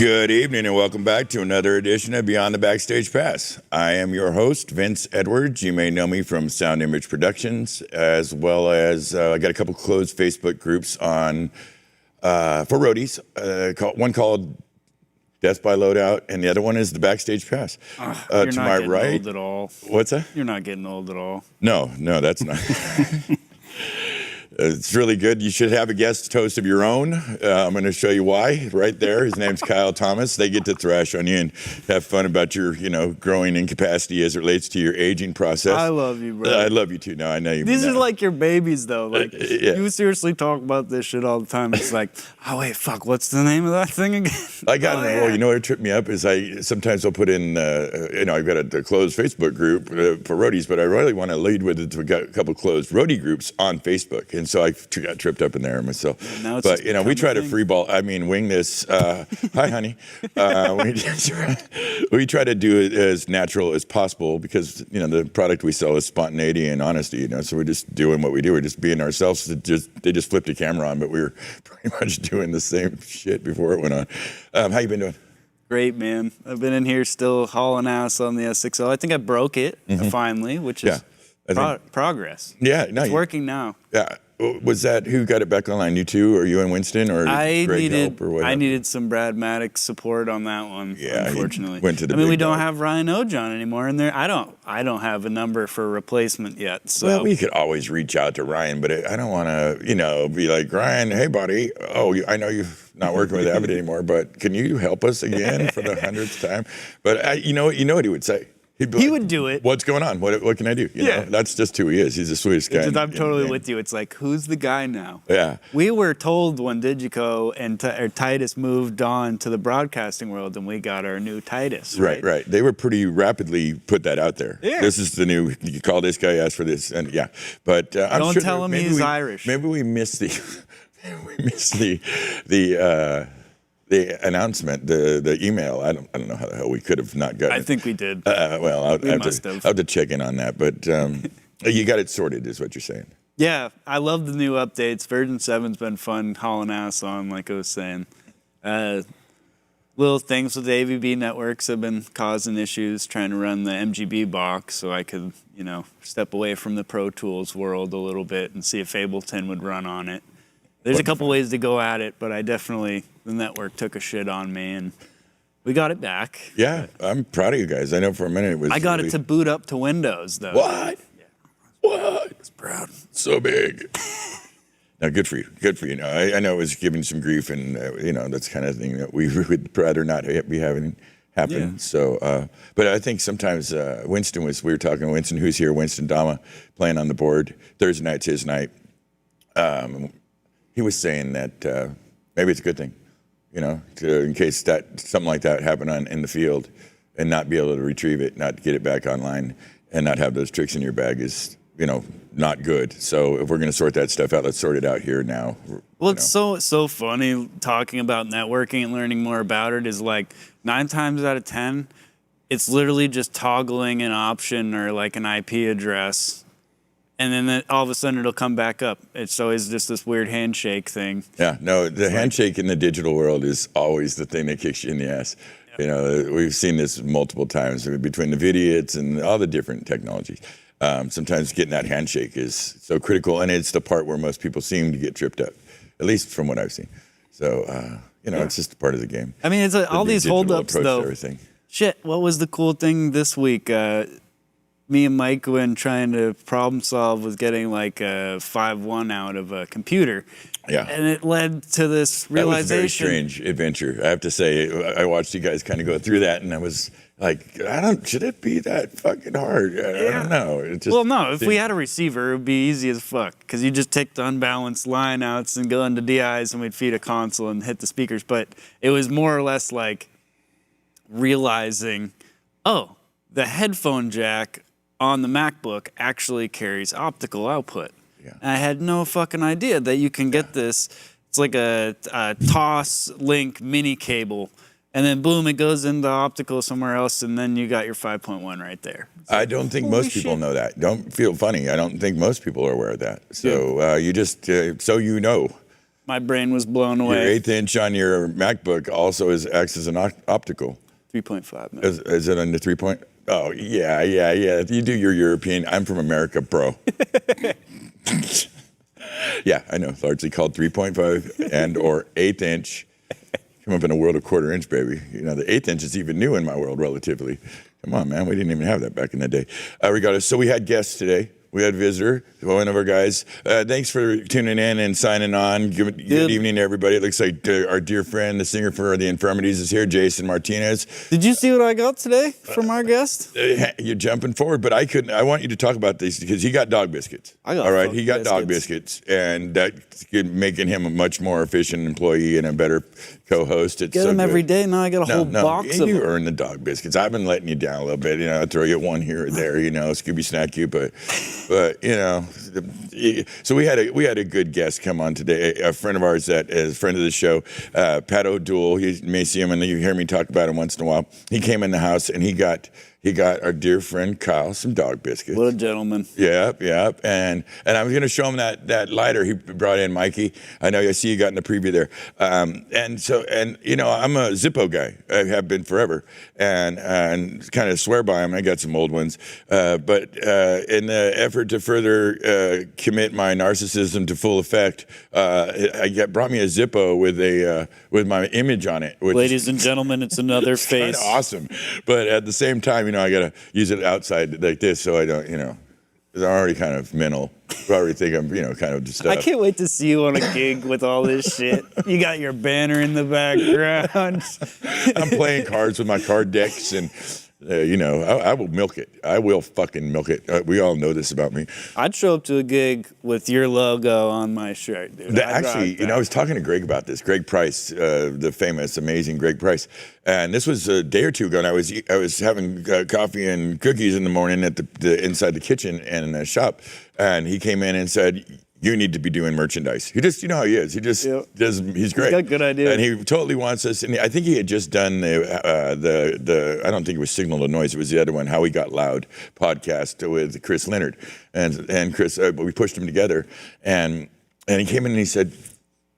Good evening and welcome back to another edition of Beyond the Backstage Pass. I am your host, Vince Edwards. You may know me from Sound Image Productions, as well as I got a couple closed Facebook groups on for roadies. One called Death by Loadout, and the other one is the Backstage Pass. You're to not my getting right, old at all. What's that? You're not getting old at all. No, that's not. It's really good. You should have a guest host of your own. I'm going to show you why right there. His name's Kyle Thomas. They get to thrash on you and have fun about your, growing incapacity as it relates to your aging process. I love you, bro. I love you too. No, I know you. These are like your babies, though. Like yeah. You seriously talk about this shit all the time. It's like, oh wait, fuck, what's the name of that thing again? I got it. Well, you know what tripped me up is sometimes I'll put in, I've got a closed Facebook group for roadies, but I really want to lead with it to a couple closed roadie groups on Facebook, and so I got tripped up in there myself. But we try to wing this. Hi, honey. We try to do it as natural as possible because the product we sell is spontaneity and honesty. So we're just doing what we do. We're just being ourselves. They just flipped a camera on, but we were pretty much doing the same shit before it went on. How you been doing? Great, man. I've been in here still hauling ass on the S6L. I think I broke it finally, which is progress. Yeah, it's working now. Yeah. Was that who got it back online? You two, or you and Winston, or Greg help, or whatever? I needed some Brad Maddox support on that one. Yeah, unfortunately. Went to the we don't have Ryan Ojon anymore in there. I don't have a number for a replacement yet. So. Well, we could always reach out to Ryan, but I don't want to, be like, Ryan, hey buddy, I know you're not working with Avid anymore, but can you help us again for the 100th time? But you know what he would say. He would do it. What's going on? What can I do? You know, that's just who he is. He's the sweetest guy. I'm totally with you. It's like, who's the guy now? Yeah. We were told when Digico and Titus moved on to the broadcasting world, and we got our new Titus. Right. They were pretty rapidly put that out there. Yeah. This is the new. You call this guy, ask for this, and yeah. But I'm don't sure tell him he's Irish. Maybe we missed the announcement, the email. I don't know how the hell we could have not gotten it. I think we did. I'll have to check in on that. But you got it sorted, is what you're saying. Yeah, I love the new updates. Version 7's been fun hauling ass on, like I was saying. Little things with the AVB networks have been causing issues, trying to run the MGB box so I could, step away from the Pro Tools world a little bit and see if Ableton would run on it. There's a couple ways to go at it, but the network took a shit on me, and we got it back. Yeah, I'm proud of you guys. I know for a minute it was... I got it to boot up to Windows, though. What? Yeah. What? I was proud. So big. Now, good for you. Good for you. I know it was giving some grief, and, that's the kind of thing that we would rather not be having happen. Yeah. So, but I think sometimes we were talking to Winston, who's here, Winston Dama, playing on the board. Thursday night's his night. He was saying that maybe it's a good thing, in case something like that happened in the field, and not be able to retrieve it, not get it back online, and not have those tricks in your bag is, not good. So if we're going to sort that stuff out, let's sort it out here now. Well, it's so funny talking about networking and learning more about it is like 9 times out of 10, it's literally just toggling an option or like an IP address. And then all of a sudden it'll come back up. It's always just this weird handshake thing. Yeah, no, the handshake in the digital world is always the thing that kicks you in the ass. Yep. We've seen this multiple times between the vidiots and all the different technologies. Sometimes getting that handshake is so critical, and it's the part where most people seem to get tripped up, at least from what I've seen. So, it's just a part of the game. I mean, it's all these holdups, though. Everything. Shit, what was the cool thing this week? Me and Mike went trying to problem solve with getting like a 5.1 out of a computer. Yeah. And it led to this realization. That was a very strange adventure. I have to say, I watched you guys kind of go through that, and I was like, should it be that fucking hard? I don't know. If we had a receiver, it would be easy as fuck, because you just take the unbalanced line outs and go into DIs, and we'd feed a console and hit the speakers. But it was more or less like realizing, the headphone jack on the MacBook actually carries optical output. Yeah. And I had no fucking idea that you can get this. It's like a TOS link mini cable, and then boom, it goes into optical somewhere else, and then you got your 5.1 right there. I don't think most people know that. Don't feel funny. I don't think most people are aware of that. So you just, My brain was blown Your away. 1/8 inch on your MacBook also acts as an optical. 3.5 mil. Is it under 3 point? Oh, yeah. You do your European. I'm from America, bro. Yeah, I know. Largely called 3.5 and or 1/8 inch. Come up in a world of 1/4 inch, baby. You know, the 1/8 inch is even new in my world, relatively. Come on, man. We didn't even have that back in the day. Regardless, so we had guests today. We had a visitor, one of our guys. Thanks for tuning in and signing on. Good evening, everybody. It looks like our dear friend, the singer for The Infirmities, is here, Jason Martinez. Did you see what I got today from our guest? You're jumping forward, but I couldn't. I want you to talk about this because he got dog biscuits. I got all right. He got biscuits. dog biscuits, and that's making him a much more efficient employee and a better co-host. It's Get them every day. Now I got a whole box of you them. earn the dog biscuits. I've been letting you down a little bit. You know, I throw you one here or there. You know, Scooby snack you, but you know. So we had a good guest come on today. A friend of ours that is a friend of the show, Pat O'Doul. You may see him and you hear me talk about him once in a while. He came in the house and he got our dear friend Kyle some dog biscuits. What a gentleman. Yep. And I was going to show him that lighter he brought in, Mikey. I see you got in the preview there. And you know, I'm a Zippo guy. I have been forever. And kind of swear by them. I got some old ones. But in the effort to further commit my narcissism to full effect, brought me a Zippo with my image on it. Ladies and gentlemen, it's another face. Kind of awesome. But at the same time, you know, I got to use it outside like this so I don't, you know, because I'm already kind of mental. I already think I'm, you know, kind of just I can't wait to see you on a gig with all this shit. You got your banner in the background. I'm playing cards with my card decks and, you know, I will milk it. I will fucking milk it. We all know this about me. I'd show up to a gig with your logo on my shirt, dude. Actually, you know, I was talking to Greg about this. Greg Price, the famous, amazing Greg Price. And this was a day or two ago, and I was having coffee and cookies in the morning at the inside the kitchen and the shop. And he came in and said, "You need to be doing merchandise." He just, you know how he is. He just does. He's great. He's got good ideas. And he totally wants us. And I think he had just done the I don't think it was Signal to Noise. It was the other one, How He Got Loud podcast with Chris Leonard. And Chris, we pushed them together. And he came in and he said,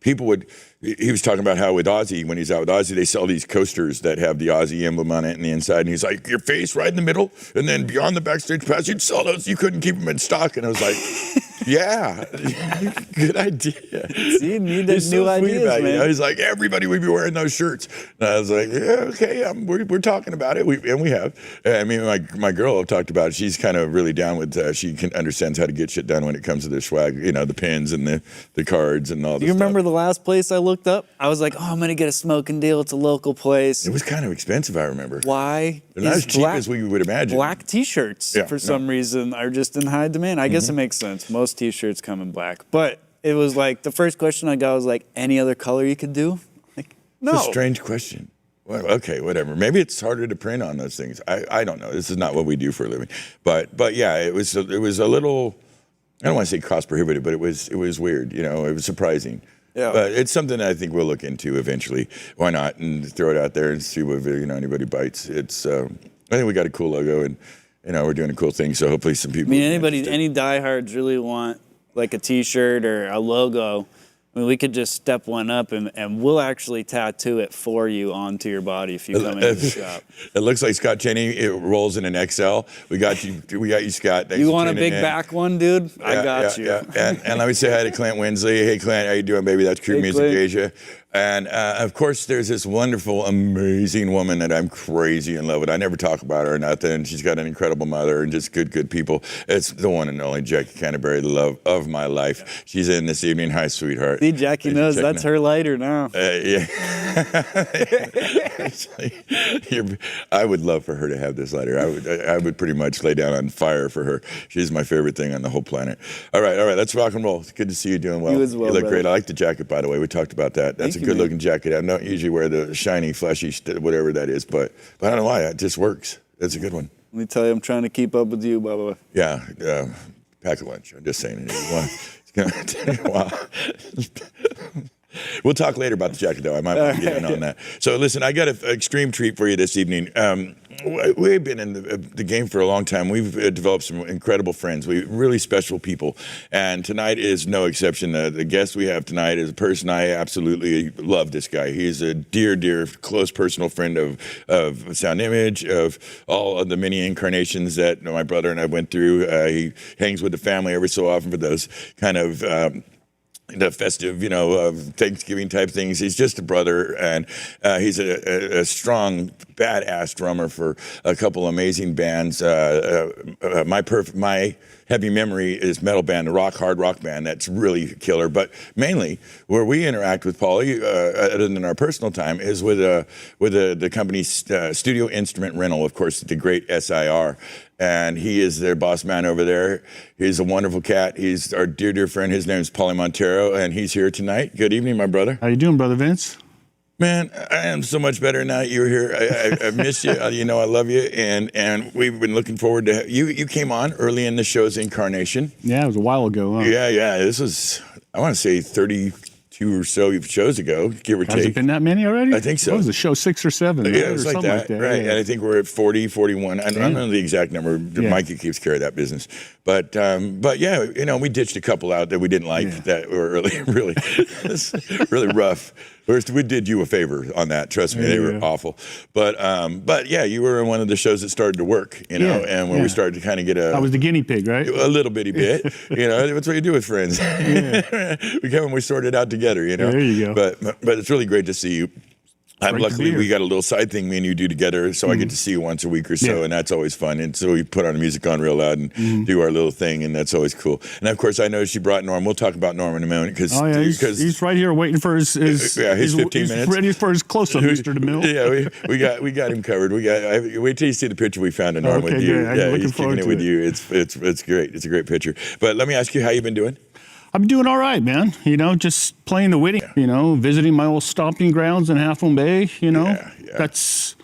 he was talking about how with Ozzy, when he's out with Ozzy, they sell these coasters that have the Ozzy emblem on it and the inside. And he's like, your face right in the middle. And then beyond the backstage pass, you'd sell those. You couldn't keep them in stock. And I was like, yeah, good idea. See, need the new ideas, man. You know? He's like, everybody would be wearing those shirts. And I was like, yeah, okay, we're talking about it. We have. I mean, my girl talked about it. She's kind of really down with, she understands how to get shit done when it comes to the swag, you know, the pins and the cards and all that. Do you remember the last place I looked up? I was like, oh, I'm going to get a smoking deal. It's a local place. It was kind of expensive, I remember. Why? They're not as cheap as we would imagine. Black T-shirts, for some reason, are just in high demand. I guess it makes sense. Most T-shirts come in black. But it was like, the first question I got was like, any other color you could do? Like, no. It's a strange question. Well, okay, whatever. Maybe it's harder to print on those things. I don't know. This is not what we do for a living. But yeah, it was a little, I don't want to say cost prohibitive, but it was weird. You know, it was surprising. Yeah. But it's something that I think we'll look into eventually. Why not? And throw it out there and see what, you know, anybody bites. It's I think we got a cool logo and, you know, we're doing a cool thing. So hopefully some people. I mean, any diehards really want like a T-shirt or a logo. I mean, we could just step one up and we'll actually tattoo it for you onto your body if you come into the shop. It looks like Scott Cheney. It rolls in an XL. We got you, Scott. Thanks you for want a tuning big in. back one, dude? I got you. Yeah. And let me say hi to Clint Winsley. Hey, Clint, how you doing, baby? That's Crew Music Clint. Asia. And of course, there's this wonderful, amazing woman that I'm crazy in love with. I never talk about her or nothing. She's got an incredible mother and just good people. It's the one and only Jackie Canterbury, the love of my life. She's in this evening. Hi, sweetheart. See, Jackie knows that's her lighter now. Yeah. I would love for her to have this lighter. I would pretty much lay down on fire for her. She's my favorite thing on the whole planet. All right. Let's rock and roll. It's good to see you doing well. You as well, You look brother. great. I like the jacket, by the way. We talked about that. That's a good-looking jacket. I don't usually wear the shiny, fleshy, whatever that is, but I don't know why. It just works. It's a good one. Let me tell you, I'm trying to keep up with you, Bubba. Yeah. Pack a lunch. I'm just saying. Wow. We'll talk later about the jacket, though. I might want to get in on that. So, listen, I got an extreme treat for you this evening. we've been in the game for a long time. We've developed some incredible friends. We really special people, and tonight is no exception. The guest we have tonight is a person I absolutely love. This guy, he's a dear, dear, close personal friend of Sound Image, of all of the many incarnations that my brother and I went through. He hangs with the family every so often for those kind of the festive, Thanksgiving type things. He's just a brother, and he's a strong, badass drummer for a couple amazing bands. My heavy memory is metal band, a hard rock band that's really killer. But mainly, where we interact with Paulie, other than our personal time, is with the company's studio instrument rental. Of course, the great SIR. And he is their boss man over there. He's a wonderful cat. He's our dear, dear friend. His name is Paulie Monteiro, and he's here tonight. Good evening, my brother. How you doing, Brother Vince? Man, I am so much better now that you're here. I miss you. I love you, and we've been looking forward to you came on early in the show's incarnation. Yeah, it was a while ago. Huh? Yeah. This was, I want to say, 32 or so shows ago, give or take. Has it been that many already? I think so. What was the show, 6 or 7? Yeah, it was like that, right? Yeah. And I think we're at 40, 41. I don't know the exact number. Yeah. Mikey keeps care of that business. But yeah, we ditched a couple out that we didn't like that were really rough. First, we did you a favor on that. Trust me, they were awful. But yeah, you were in one of the shows that started to work, and when we started to kind of get I was the guinea pig, right? A little bitty bit. That's what you do with friends. We come and we sort it out together, There you go. But it's really great to see you. Luckily, we got a little side thing me and you do together, so I get to see you once a week or so, and that's always fun. And so we put on the music on real loud and do our little thing, and that's always cool. And of course, I know she brought Norm. We'll talk about Norm in a moment because he's right here waiting for his 15 minutes. He's ready for his close up, Mr. DeMille. Yeah, we got him covered. Wait till you see the picture we found of Norm with you. Good. Yeah, he's kicking it with you. It's great. It's a great picture. But let me ask you, how you been doing? I'm doing all right, man. Just playing the Whitty, visiting my old stomping grounds in Half Moon Bay, That's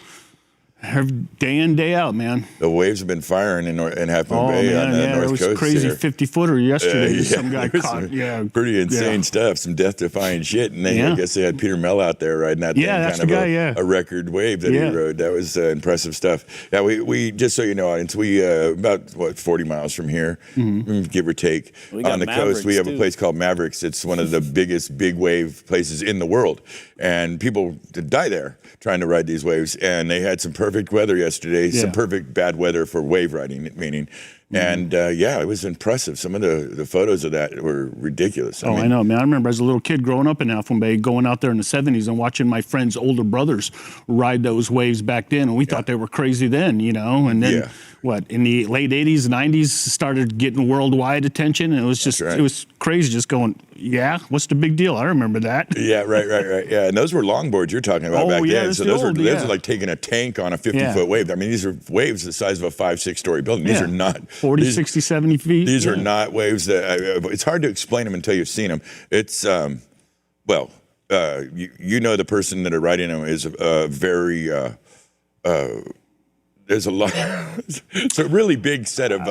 day in, day out, man. The waves have been firing in Half Moon Bay on the North Coast. It was crazy 50-footer yesterday. Some guy caught. Pretty insane stuff, some death-defying shit. And I guess they had Peter Mell out there riding that thing, kind of a record wave that he rode. That was impressive stuff. Yeah, we just so you know, audience, we about 40 miles from here, give or take, on the coast. We have a place called Mavericks. It's one of the biggest big wave places in the world, and people die there trying to ride these waves. And they had some perfect weather yesterday, some perfect bad weather for wave riding, meaning. And it was impressive. Some of the photos of that were ridiculous. I know, man. I remember as a little kid growing up in Half Moon Bay, going out there in the 70s and watching my friends' older brothers ride those waves back then. And we thought they were crazy then, And then, in the late 80s, 90s, started getting worldwide attention. And it was just, it was crazy just going, what's the big deal? I remember that. Yeah, right. Yeah, and those were longboards you're talking about back then. So those are like taking a tank on a 50-foot wave. I mean, these are waves the size of a 5-6-story building. These are not 40, 60, 70 feet. These are not waves that it's hard to explain them until you've seen them. It's the person that are riding them is very there's a lot. It's a really big set of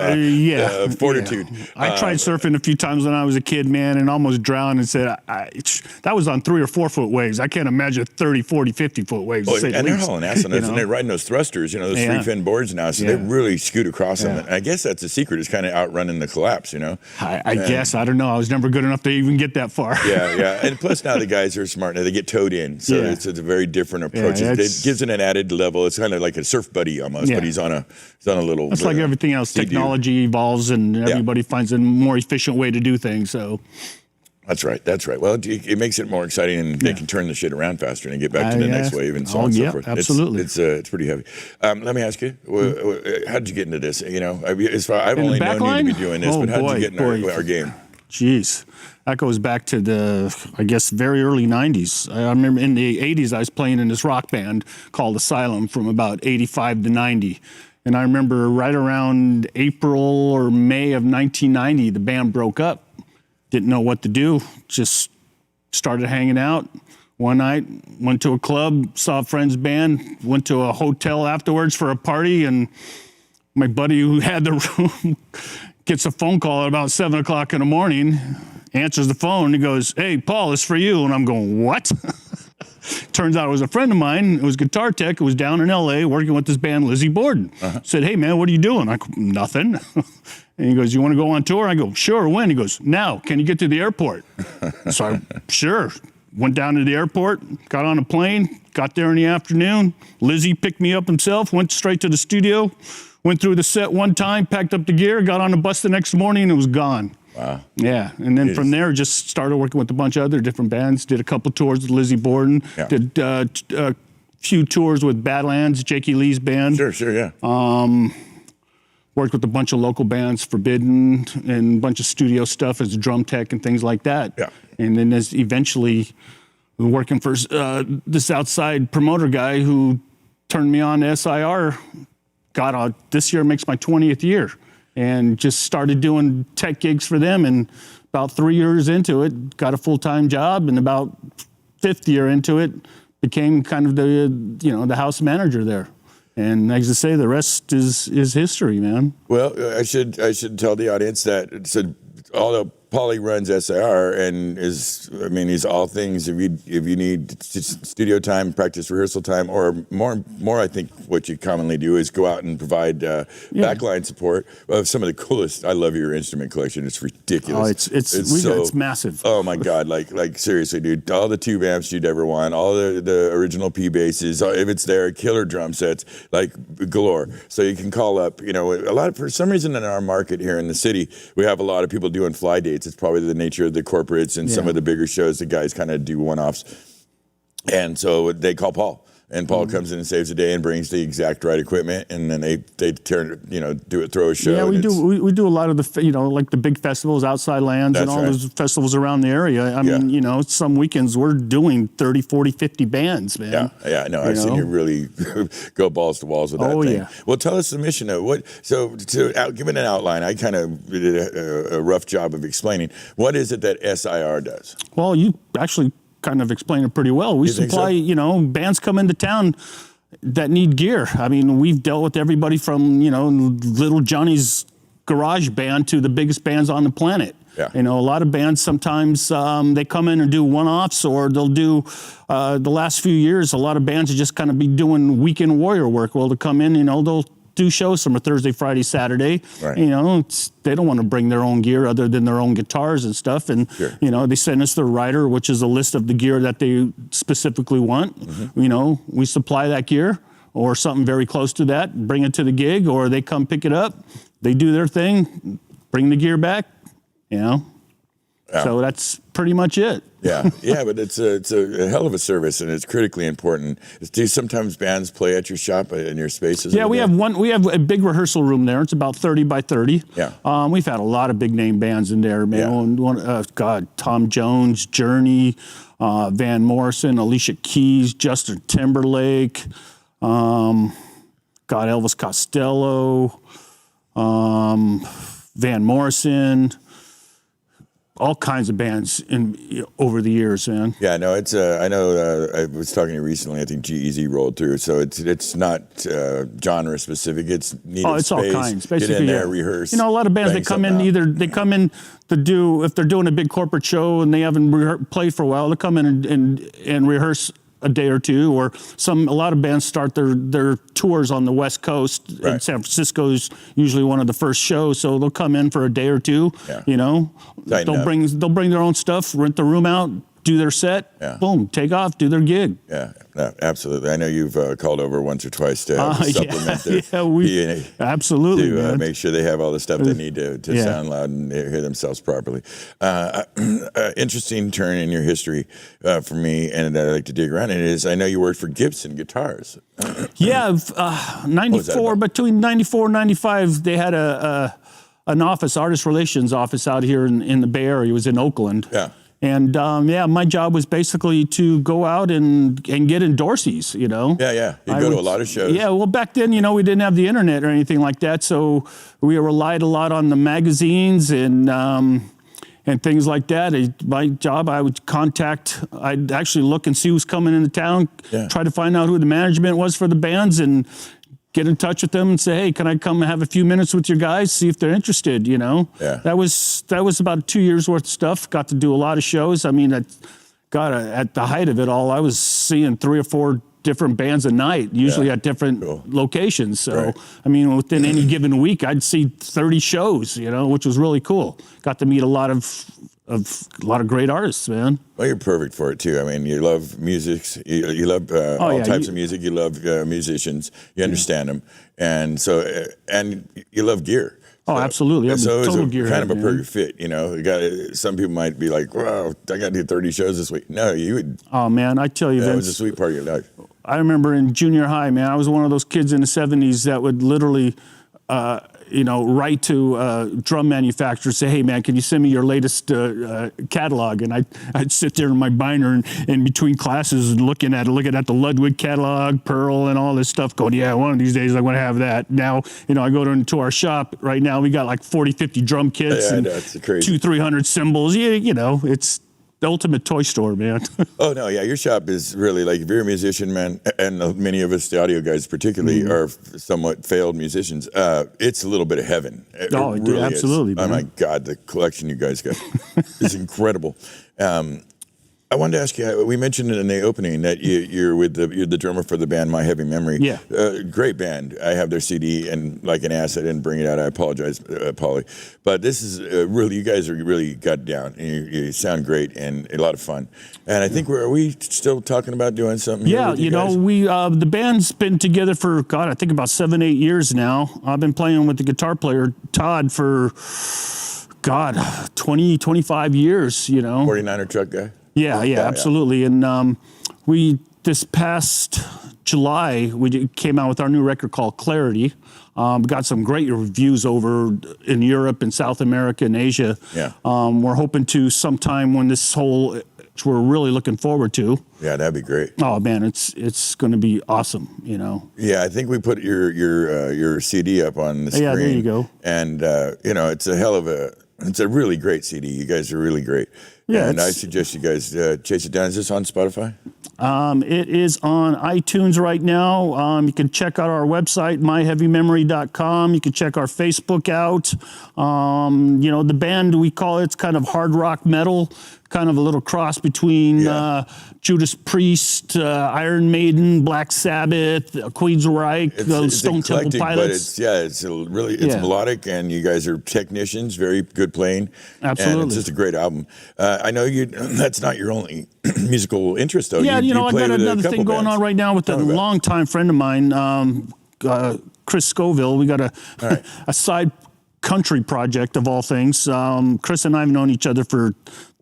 fortitude. I tried surfing a few times when I was a kid, man, and almost drowned and said, that was on 3 or 4 foot waves. I can't imagine 30, 40, 50 foot waves. And they're hauling ass on those, and they're riding those thrusters, those 3-fin boards now, so they really scoot across them. And I guess that's the secret, is kind of outrunning the collapse, I guess. I don't know. I was never good enough to even get that far. Yeah. And plus now the guys are smart. Now they get towed in, so it's a very different approach. It gives it an added level. It's kind of like a surf buddy almost. But he's on a little. It's like everything else. Technology evolves, and everybody finds a more efficient way to do things. So. That's right. Well, it makes it more exciting, and they can turn the shit around faster and get back to the next wave and so on and so forth. Absolutely. It's pretty heavy. Let me ask you, how did you get into this? I've only known you to be doing this, but how did you get in our game? Jeez. That goes back to the, very early 90s. I remember in the 80s, I was playing in this rock band called Asylum from about 85 to 90. And I remember right around April or May of 1990, the band broke up. Didn't know what to do. Just started hanging out. One night, went to a club, saw a friend's band, went to a hotel afterwards for a party, and my buddy who had the room gets a phone call at about 7 o'clock in the morning, answers the phone, and he goes, "Hey, Paul, it's for you." And I'm going, "What?" turns out it was a friend of mine. It was guitar tech. It was down in L.A. working with this band, Lizzie Borden. Said, hey, man, what are you doing? I go, nothing. And he goes, you want to go on tour? I go, sure, when? He goes, now, can you get to the airport? So I, sure. Went down to the airport, got on a plane, got there in the afternoon. Lizzie picked me up himself, went straight to the studio, went through the set one time, packed up the gear, got on the bus the next morning, and it was gone. Wow. Yeah, and then from there, just started working with a bunch of other different bands. Did a couple tours with Lizzie Borden. Yeah. Did a few tours with Badlands, Jakey Lee's band. Sure, yeah. Worked with a bunch of local bands, Forbidden, and a bunch of studio stuff as a drum tech and things like that. Yeah. And then as eventually working for this outside promoter guy who turned me on to SIR. This year makes my 20th year, and just started doing tech gigs for them. And about 3 years into it, got a full-time job, and about 5th year into it, became kind of the house manager there. And as I say, the rest is history, man. Well, I should tell the audience that although Paulie runs SIR and he's all things. If you need studio time, practice rehearsal time, or more, I think what you commonly do is go out and provide backline support. Well, some of the coolest. I love your instrument collection. It's ridiculous. Oh, it's massive. Oh my God, like seriously, dude. All the tube amps you'd ever want, all the original P basses, if it's there, killer drum sets, like galore. So you can call up. For some reason in our market here in the city, we have a lot of people doing fly dates. It's probably the nature of the corporates and some of the bigger shows. The guys kind of do one-offs, and so they call Paul, and Paul comes in and saves the day and brings the exact right equipment, and then they throw a show. Yeah, we do a lot of the like the big festivals, Outside Lands, and all those festivals around the area. I mean, some weekends we're doing 30, 40, 50 bands, man. Yeah, no, I've seen you really go balls to walls with that thing. Yeah. Well, tell us the mission of what. So give it an outline. I kind of did a rough job of explaining what is it that SIR does. Well, you actually kind of explain it pretty well. We supply, bands come into town that need gear. I mean, we've dealt with everybody from, little Johnny's garage band to the biggest bands on the planet. Yeah. A lot of bands sometimes they come in and do one-offs, or they'll do, the last few years, a lot of bands have just kind of be doing weekend warrior work. Well, to come in, they'll do shows from a Thursday, Friday, Saturday. Right. They don't want to bring their own gear other than their own guitars and stuff. And, they send us their rider, which is a list of the gear that they specifically want. Mm-hmm. We supply that gear or something very close to that, bring it to the gig, or they come pick it up. They do their thing, bring the gear back, Yeah. So that's pretty much it. Yeah, but it's a hell of a service, and it's critically important. Do sometimes bands play at your shop in your spaces? Yeah, we have a big rehearsal room there. It's about 30 by 30. Yeah. We've had a lot of big name bands in there, man. Yeah. Tom Jones, Journey, Van Morrison, Alicia Keys, Justin Timberlake, Elvis Costello, Van Morrison. All kinds of bands over the years, man. Yeah, no, it's. I know. I was talking to you recently. I think G-Eazy rolled through, so it's not genre specific. It's needed it's space. all kinds. Basically, get in there, rehearse. A lot of bands they come in to do, if they're doing a big corporate show and they haven't played for a while, they come in and rehearse a day or two, or a lot of bands start their tours on the West Coast. Right. And San Francisco is usually one of the first shows, so they'll come in for a day or two. Yeah. They'll bring their own stuff, rent the room out, do their set, boom, take off, do their gig. Yeah, no, absolutely. I know you've called over once or twice to supplement their DNA. Absolutely, to make sure they have all the stuff they need to sound loud and hear themselves properly. Interesting turn in your history for me, and that I like to dig around in is I know you worked for Gibson Guitars. 94, between 94 and 95, they had an office, artist relations office out here in the Bay Area. It was in Oakland. Yeah. And my job was basically to go out and get endorsees, Yeah. You go to a lot of shows. Yeah, well, back then, we didn't have the internet or anything like that, so we relied a lot on the magazines and things like that. My job, I'd actually look and see who's coming into town, try to find out who the management was for the bands, and get in touch with them and say, hey, can I come and have a few minutes with your guys, see if they're interested, Yeah. That was about 2 years worth of stuff. Got to do a lot of shows. I mean, God, at the height of it all, I was seeing 3 or 4 different bands a night, usually at different locations. So, I mean, within any given week, I'd see 30 shows, you know, which was really cool. Got to meet a lot of great artists, man. Well, you're perfect for it too. I mean, you love music, you love all types of music. You love musicians. You understand them, and so and you love gear. Oh, absolutely. So it's kind of a perfect fit, you know. Some people might be like, "Wow, I got to do 30 shows this week." No, you would. Oh man, I tell you, that Vince, was a sweet part of your life. I remember in junior high, man, I was one of those kids in the '70s that would literally, write to drum manufacturers, say, "Hey, man, can you send me your latest catalog?" And I'd sit there in my binder and in between classes and looking at the Ludwig catalog, Pearl, and all this stuff, going, "Yeah, one of these days I want to have that." Now, I go into our shop right now. We got like 40, 50 drum kits and that's crazy. 200-300 cymbals. Yeah, it's the ultimate toy store, man. Oh, no, yeah, your shop is really, like, if you're a musician, man, and many of us, the audio guys particularly, are somewhat failed musicians, it's a little bit of heaven. It really absolutely, is. man. Oh, my God, the collection you guys got is incredible. I wanted to ask you, we mentioned in the opening that you're the drummer for the band My Heavy Memory. Yeah. Great band. I have their CD, and like an ass, I didn't bring it out. I apologize, Paulie. But this is really, you guys are really got down. You sound great and a lot of fun. And I think are we still talking about doing something? Yeah, here with we the band's been together for, God, I think about 7-8 years now. I've been playing with the guitar player Todd for, God, 20-25 years. 49er truck guy. Yeah, absolutely. And this past July, we came out with our new record called Clarity. We got some great reviews over in Europe and South America and Asia. Yeah. We're hoping to sometime when which we're really looking forward to. Yeah, that'd be great. Oh man, it's going to be awesome. Yeah, I think we put your CD up on the screen. Yeah, there you go. And it's it's a really great CD. You guys are really great. Yeah, and I suggest you guys chase it down. Is this on Spotify? It is on iTunes right now. You can check out our website, myheavymemory.com. You can check our Facebook out. The band, we call it's kind of hard rock metal, kind of a little cross between Judas Priest, Iron Maiden, Black Sabbath, Queensryche, Stone Temple Pilots. But it's melodic, and you guys are technicians, very good playing. Absolutely. And it's just a great album. I know that's not your only musical interest, though. Yeah, I got another thing going on right now with a longtime friend of mine, Chris Scoville. We got a side country project of all things. Chris and I have known each other for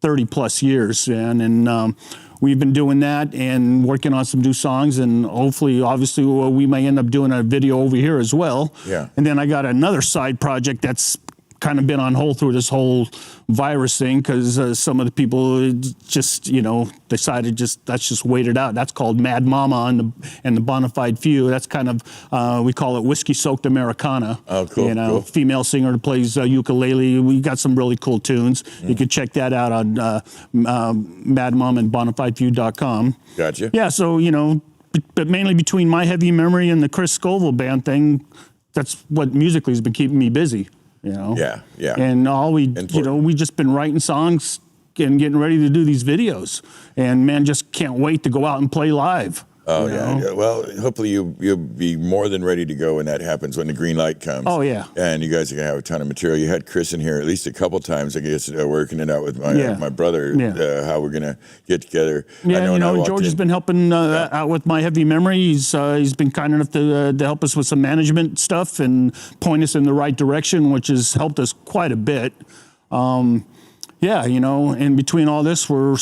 30 plus years, and we've been doing that and working on some new songs, and hopefully, obviously, we may end up doing a video over here as well. Yeah. And then I got another side project that's kind of been on hold through this whole virus thing because some of the people just, decided let's just wait it out. That's called Mad Mama and the Bonafide Few. That's kind of, we call it Whiskey Soaked Americana. Oh, cool. Cool. Female singer that plays ukulele. We got some really cool tunes. You can check that out on Mad Mama and BonafideFew.com. Gotcha. Yeah, so, but mainly between My Heavy Memory and the Chris Scoville band thing, that's what musically has been keeping me busy. Yeah. And we just been writing songs and getting ready to do these videos, and man, just can't wait to go out and play live. Oh, yeah. Well, hopefully you'll be more than ready to go when that happens, when the green light comes. Oh, yeah. And you guys are going to have a ton of material. You had Chris in here at least a couple times, I guess, working it out with my brother, how we're going to get together. Yeah, George has been helping out with My Heavy Memory. He's been kind enough to help us with some management stuff and point us in the right direction, which has helped us quite a bit. In between all this, we're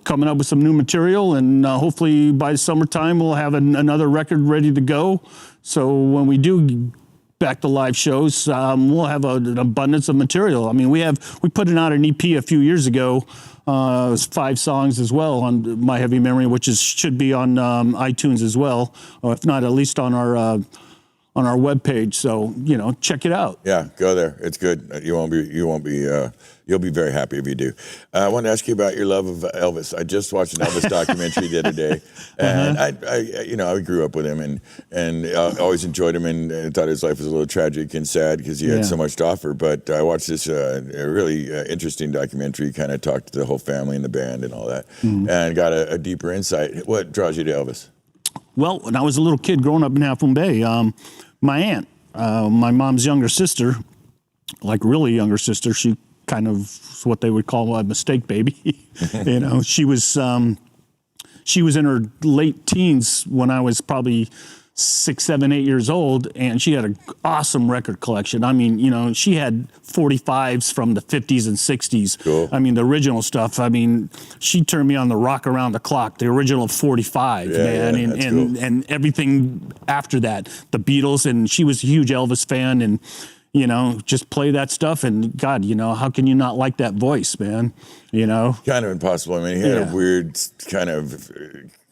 coming up with some new material, and hopefully by the summertime, we'll have another record ready to go. So when we do back to live shows, we'll have an abundance of material. I mean, we put out an EP a few years ago. It was 5 songs as well on My Heavy Memory, which should be on iTunes as well, or if not, at least on our webpage. So check it out. Yeah, go there. It's good. You won't be You'll be very happy if you do. I want to ask you about your love of Elvis. I just watched an Elvis documentary the other day, and I grew up with him, and I always enjoyed him, and thought his life was a little tragic and sad because he had so much to offer. But I watched this really interesting documentary, kind of talked to the whole family and the band and all that, and got a deeper insight. What draws you to Elvis? Well, when I was a little kid growing up in Half Moon Bay, my aunt, my mom's younger sister, like really younger sister, she kind of what they would call a mistake baby. She was in her late teens when I was probably 6, 7, 8 years old, and she had an awesome record collection. I mean, she had 45s from the 50s and 60s. Cool. I mean, the original stuff. I mean, she turned me on the Rock Around the Clock, the original 45, man, and everything after that, the Beatles, and she was a huge Elvis fan, and just play that stuff, and God, how can you not like that voice, man? Kind of impossible. I mean, he had a weird kind of,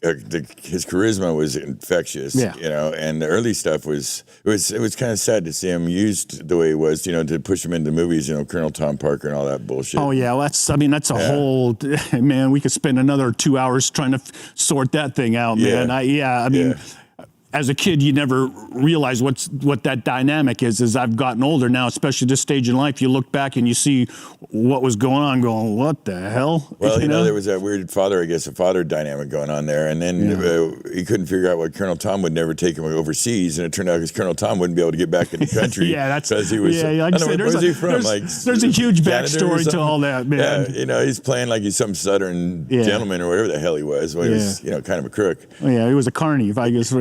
his charisma was infectious, and the early stuff was kind of sad to see him used the way he was, to push him into movies, Colonel Tom Parker and all that bullshit. Oh yeah, well, that's a whole, man, we could spend another 2 hours trying to sort that thing out, man. I mean, as a kid, you never realize what that dynamic is. As I've gotten older now, especially this stage in life, you look back and you see what was going on, going, what the hell? Well, there was that weird father dynamic going on there. And then he couldn't figure out what Colonel Tom would never take him overseas. And it turned out because Colonel Tom wouldn't be able to get back in the country. Because he was, where's he from? There's a huge backstory to all that, man. Yeah, he's playing like he's some Southern gentleman or whatever the hell he was. When he was, kind of a crook. Oh, yeah, he was a carny, I guess.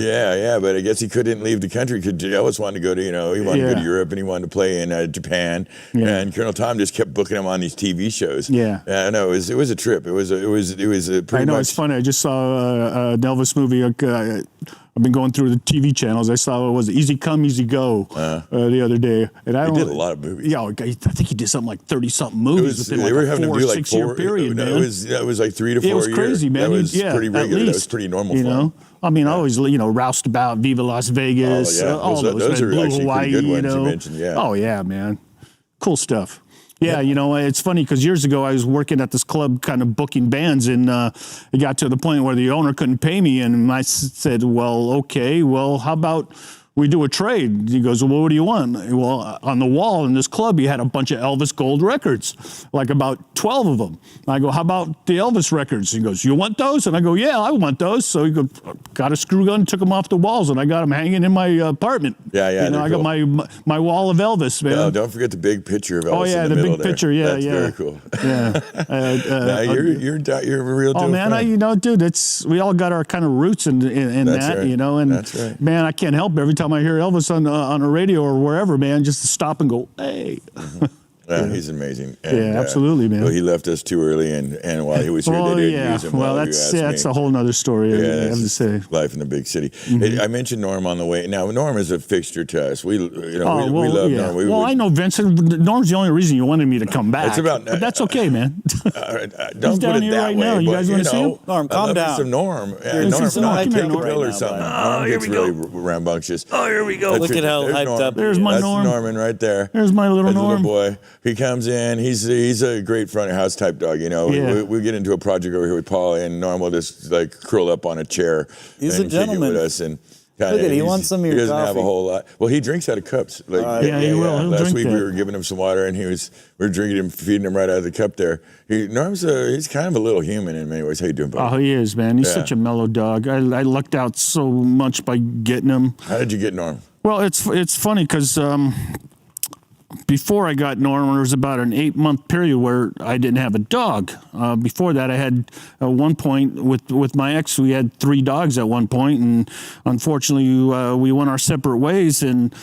Yeah, but I guess he couldn't leave the country because Elvis wanted to go to, he wanted to go to Europe and he wanted to play in Japan. And Colonel Tom just kept booking him on these TV shows. I know it was a trip. It was a pretty. I know much, it's funny. I just saw an Elvis movie. I've been going through the TV channels. I saw it was Easy Come, Easy Go the other day. And he did a lot of movies. Yeah, I think he did something like 30-something movies within they were having a 4 to do or like 6 year period, man. It was like 3 to 4 years. It was crazy, man. That was pretty regular. That was pretty normal for him. I mean, I always, roused about Viva Las Vegas, all those are Blue actually Hawaii, pretty good ones you mentioned, Oh, yeah, man. Cool stuff. Yeah, it's funny because years ago I was working at this club kind of booking bands, and it got to the point where the owner couldn't pay me, and I said, well, okay, how about we do a trade? He goes, well, what do you want? Well, on the wall in this club, he had a bunch of Elvis gold records, like about 12 of them. I go, how about the Elvis records? He goes, you want those? And I go, yeah, I want those. So he got a screw gun, took them off the walls, and I got them hanging in my apartment. Yeah, I got my wall of Elvis, man. No, don't forget the big picture of Elvis. Oh yeah, in the big picture. Yeah, That's very cool. Yeah. Now, you're a real deal. Oh man, dude, we all got our kind of roots in that, right. And that's right. Man, I can't help every time I hear Elvis on the radio or wherever, man, just to stop and go, hey. He's amazing. And, absolutely, man. Well, he left us too early, and while he was here, they didn't use him. Well, that's a whole nother story. I have to say. Life in the big city. I mentioned Norm on the way. Now, Norm is a fixture to us. We love Norm. I know Vincent. Norm's the only reason you wanted me to come back. But that's okay, man. Don't put it that way. Now. You guys want to see him? Norm, calm down. Some Norm. Norm, take a Norm pill or something. Norm gets really rambunctious. Oh, here we go. Look at how hyped up. There's my Norm. That's Norman right there. There's my little Norm. Little boy. He comes in. He's a great front of house type dog. We get into a project over here with Paul, and Norm will just like curl up on a chair. He's a gentleman. With us and look at he wants some of your He doesn't coffee. have a whole lot. Well, he drinks out of cups. He will. He'll Last drink week that. we were giving him some water, and we were drinking him, feeding him right out of the cup there. Norm's he's kind of a little human in many ways. How you doing, buddy? Oh, he is, man. He's such a mellow dog. I lucked out so much by getting him. How did you get Norm? Well, it's funny because before I got Norm, there was about an 8-month period where I didn't have a dog. Before that, I had at one point with my ex, we had 3 dogs at one point, and unfortunately, we went our separate ways. And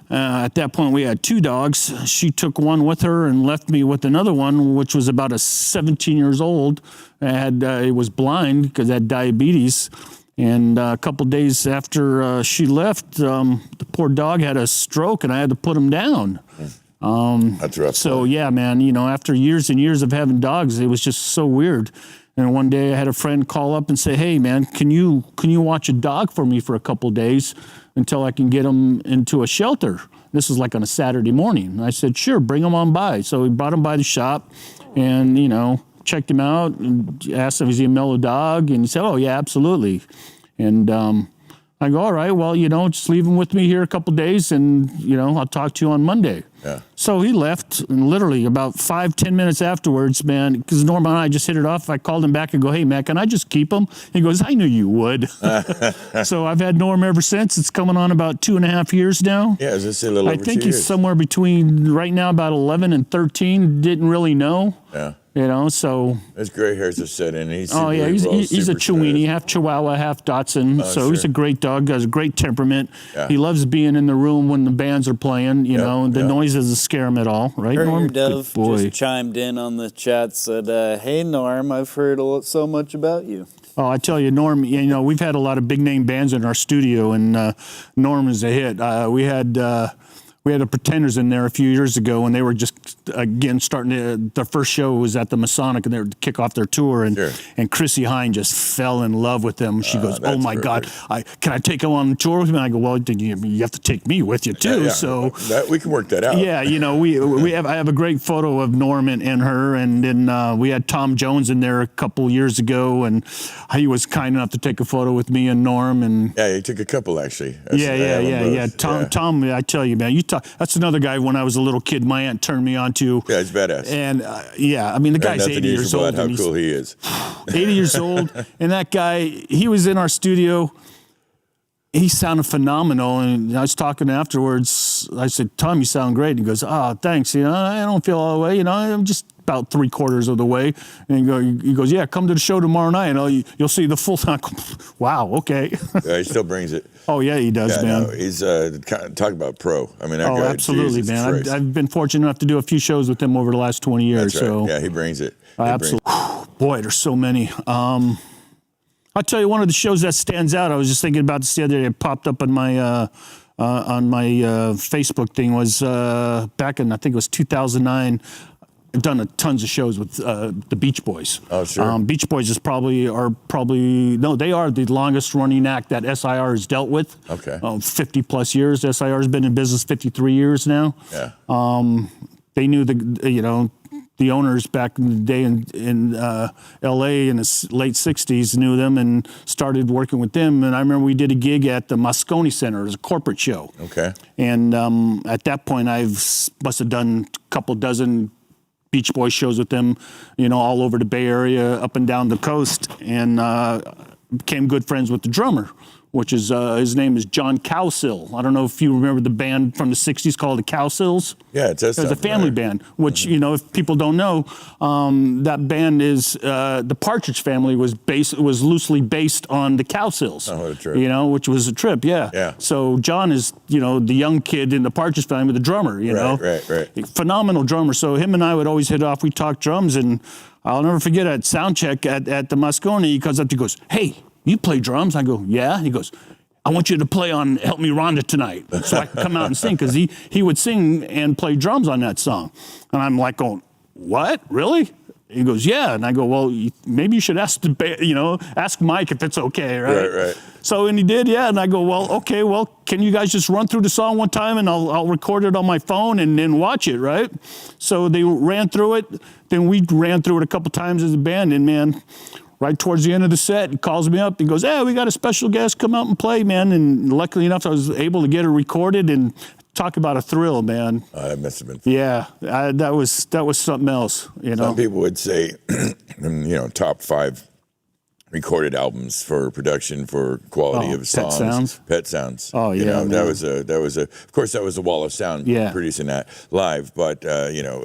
at that point, we had 2 dogs. She took one with her and left me with another one, which was about 17 years old. It was blind because it had diabetes. And a couple days after she left, the poor dog had a stroke, and I had to put him down. That's rough. So yeah, man, after years and years of having dogs, it was just so weird. And one day I had a friend call up and say, "Hey, man, can you watch a dog for me for a couple days until I can get him into a shelter?" This was like on a Saturday morning. And I said, sure, bring him on by. So we brought him by the shop and, you know, checked him out and asked him, is he a mellow dog? And he said, oh, yeah, absolutely. And I go, all right, well, you know, just leave him with me here a couple days and, you know, I'll talk to you on Monday. Yeah. So he left, and literally about 5-10 minutes afterwards, man, because Norm and I just hit it off. I called him back and go, hey, man, can I just keep him? He goes, I knew you would. So I've had Norm ever since. It's coming on about 2.5 years now. Yeah, is this a little over 2 years? I think he's somewhere between right now about 11 and 13. Didn't really know. Yeah. You know, so. His gray hairs are set in. He's Oh, yeah, he's a Chiweenie, half Chihuahua, half Dachshund. So he's a great dog, has a great temperament. Yeah. He loves being in the room when the bands are playing, you know, and the noise doesn't scare him at all, right, Norm? Dove Good boy. just chimed in on the chat, said, hey, Norm, I've heard so much about you. Oh, I tell you, Norm, you know, we've had a lot of big name bands in our studio, and Norm is a hit. We had the Pretenders in there a few years ago, and they were just again starting to. Their first show was at the Masonic, and they were to kick off their tour, and and Chrissy Hine just fell in love with them. She goes, "Oh my God, can I take him on tour with me?" I go, "Well, you have to take me with you too." Yeah. So we can work that out. Yeah, you know, I have a great photo of Norm and her, and then we had Tom Jones in there a couple years ago, and he was kind enough to take a photo with me and Norm, and yeah, he took a couple actually. Yeah. Tom, I tell you, man, that's another guy. When I was a little kid, my aunt turned me on to. Yeah, he's badass. And I mean, the guy's 80 years old. How cool he is. 80 years old, and that guy, he was in our studio. He sounded phenomenal, and I was talking afterwards. I said, "Tom, you sound great." And he goes, "Oh, thanks. You know, I don't feel all the way. You know, I'm just about 3/4 of the way." And he goes, "Yeah, come to the show tomorrow night, and you'll see the full time." Wow, okay. Yeah, he still brings it. Oh yeah, he does, man. No, he's talk about pro. I mean, that guy, absolutely, Jesus man. Christ. I've been fortunate enough to do a few shows with him over the last 20 years. That's right. So Yeah, he brings it. Absolutely. Boy, there's so many. I'll tell you one of the shows that stands out. I was just thinking about this the other day. It popped up on my Facebook thing. Was back in, I think it was 2009. I've done tons of shows with the Beach Boys. Oh, sure. Beach Boys they are the longest running act that SIR has dealt with. Okay. 50 plus years. SIR has been in business 53 years now. Yeah. They knew the owners back in the day in L.A. in the late 60s knew them and started working with them. And I remember we did a gig at the Moscone Center. It was a corporate show. Okay. And at that point, must have done a couple dozen Beach Boys shows with them, you know, all over the Bay Area, up and down the coast, and became good friends with the drummer, which is his name is John Cowsill. I don't know if you remember the band from the 60s called the Cowsills. Yeah, it was a family band, which, you know, if people don't know, that band is, the Partridge Family was loosely based on the Cowsills. Oh, what a trip. You know, which was a trip, yeah. Yeah. So John is, you know, the young kid in the Partridge Family, the drummer, you know. Right. Phenomenal drummer. So him and I would always hit off. We talk drums, and I'll never forget at sound check at the Moscone, he comes up, he goes, "Hey, you play drums?" I go, "Yeah." He goes, "I want you to play on Help Me Rhonda tonight so I can come out and sing," because he would sing and play drums on that song. And I'm like going, "What? Really?" He goes, "Yeah." And I go, "Well, maybe you should ask Mike if it's okay, right?" Right. So, and he did, yeah. And I go, "Well, okay, well, can you guys just run through the song one time and I'll record it on my phone and then watch it," right? So they ran through it. Then we ran through it a couple times as a band, and man, right towards the end of the set, he calls me up and goes, "Hey, we got a special guest come out and play, man." And luckily enough, I was able to get it recorded, and talk about a thrill, man. That must have been fun. Yeah, that was something else, you know. Some people would say, you know, top 5 recorded albums for production, for quality of songs. Pet Sounds. Oh yeah, you know, that was a. Of course, that was a wall of sound. Producing that live, but you know,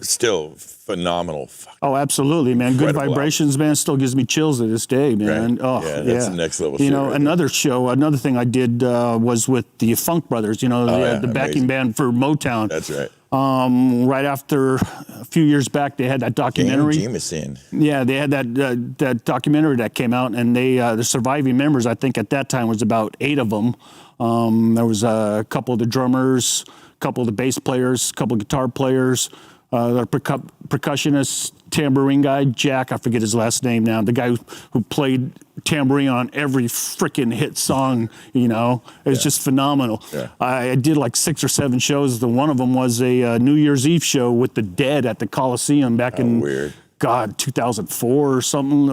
still phenomenal. Oh, absolutely, man. Good Vibrations, man, still gives me chills to this day, man. Right. Oh, yeah, that's the next level. You know, another thing I did was with the Funk Brothers. You know, the backing band for Motown. That's right. Right after a few years back, they had that documentary. Jameson. Yeah, they had that documentary that came out, and the surviving members, I think at that time was about 8 of them. There was a couple of the drummers, a couple of the bass players, a couple of guitar players, the percussionists, tambourine guy, Jack, I forget his last name now, the guy who played tambourine on every freaking hit song, you know. It was just phenomenal. Yeah. I did like 6 or 7 shows. One of them was a New Year's Eve show with the Dead at the Coliseum back in weird. God, 2004 or something.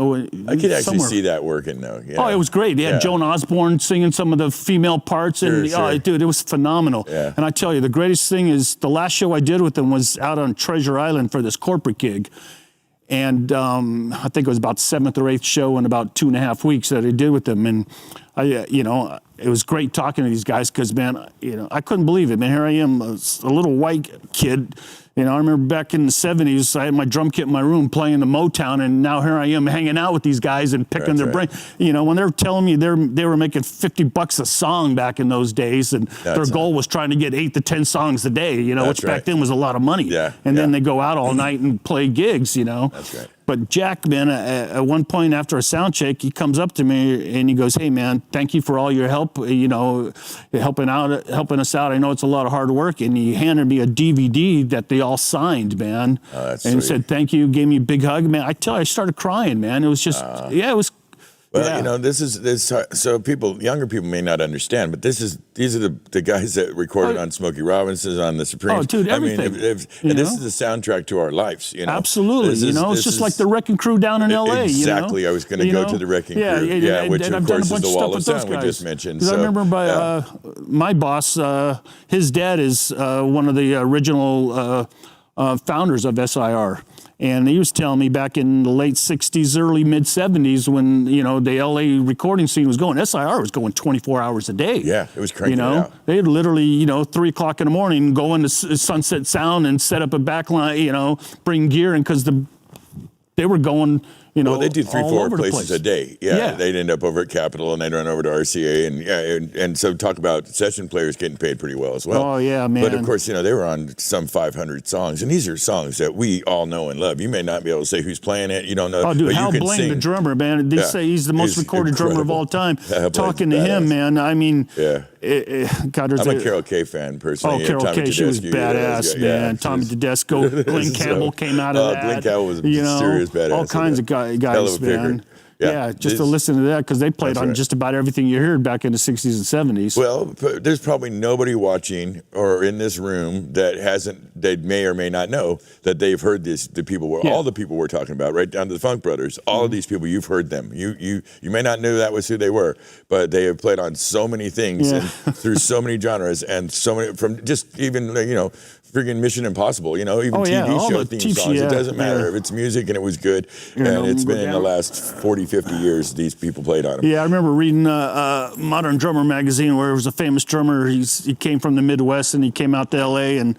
I could actually see that working though. Yeah. Oh, it was great. They had Joan Osborne singing some of the female parts, and Sure. dude, it was phenomenal. Yeah. And I tell you, the greatest thing is the last show I did with them was out on Treasure Island for this corporate gig. And I think it was about 7th or 8th show in about 2.5 weeks that I did with them. And it was great talking to these guys because, man, I couldn't believe it, man. Here I am, a little white kid. I remember back in the 70s, I had my drum kit in my room playing the Motown, and now here I am hanging out with these guys and picking their brain. When they were telling me they were making $50 a song back in those days, and their goal was trying to get 8 to 10 songs a day, which back then was a lot of money. Yeah. And then they go out all night and play gigs, That's right. But Jack, man, at one point after a sound check, he comes up to me and he goes, "Hey, man, thank you for all your help, helping us out. I know it's a lot of hard work." And he handed me a DVD that they all signed, man. Oh, that's and sweet. Said, "Thank you," gave me a big hug, man. I tell you, I started crying, man. It was just, it was. Well, this so younger people may not understand, but these are the guys that recorded on Smokey Robinson's, on the Supremes. Oh, dude, everything. I mean, and this is the soundtrack to our lives. Absolutely. It's just like the Wrecking Crew down in L.A. Exactly. I was going to go to the Wrecking Crew. Which and of I've done course a bunch is the of Wall stuff of with those Sound we guys. just mentioned. Because I remember my boss, his dad is one of the original founders of SIR. And he was telling me back in the late 60s, early mid-70s, when, the L.A. recording scene was going, SIR was going 24 hours a day. Yeah, it was cranking it out. They'd literally, 3 o'clock in the morning, go into Sunset Sound and set up a backline, bring gear, and because they were going, well, they do 3-4 places place. a day. Yeah, they'd end up over at Capitol and they'd run over to RCA, and so talk about session players getting paid pretty well as well. Oh yeah, man. But of course, they were on some 500 songs, and these are songs that we all know and love. You may not be able to say who's playing it. You don't know. Oh, dude, but Hal you can Blaine, sing. the drummer, man. They say he's the most recorded drummer of all time. Talking to him, man. I mean, God, I'm a Carol Kay fan personally. Oh, Carol Kay, she was badass, man. Tommy Tedesco, Glenn Campbell came out of that. Glenn Campbell was a serious badass. All kinds of guys, man. Just to listen to that, because they played on just about everything you heard back in the 60s and 70s. Well, there's probably nobody watching or in this room that they may or may not know that they've heard all the people we're talking about, right down to the Funk Brothers. All of these people, you've heard them. You may not know that was who they were, but they have played on so many things and through so many genres, and so many, from just even, freaking Mission Impossible, even TV show theme songs. It doesn't matter if it's music and it was good. And it's been in the last 40, 50 years these people played on them. Yeah, I remember reading Modern Drummer magazine where there was a famous drummer. He came from the Midwest and he came out to L.A. and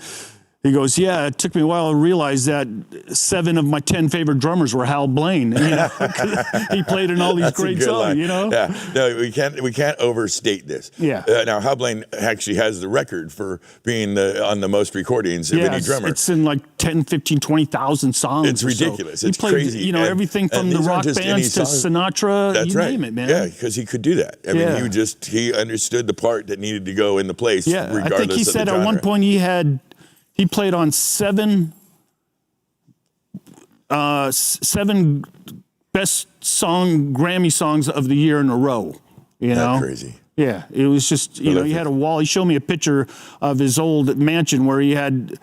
he goes, "Yeah, it took me a while to realize that 7 of my 10 favorite drummers were Hal Blaine. He played in all these great songs, Yeah, no, we can't overstate this. Yeah. Now, Hal Blaine actually has the record for being on the most of any drummer. It's in like 10, 15, 20,000 songs. It's ridiculous. So. It's crazy. Everything from the rock bands to Sinatra. That's right. Name it, man. Yeah, because he could do that. I mean, he understood the part that needed to go in the place. Yeah, regardless I think he said at one point he played on 7 best Grammy songs of the year in a row. That's crazy. Yeah, it was just, he had a wall. He showed me a picture of his old mansion where he had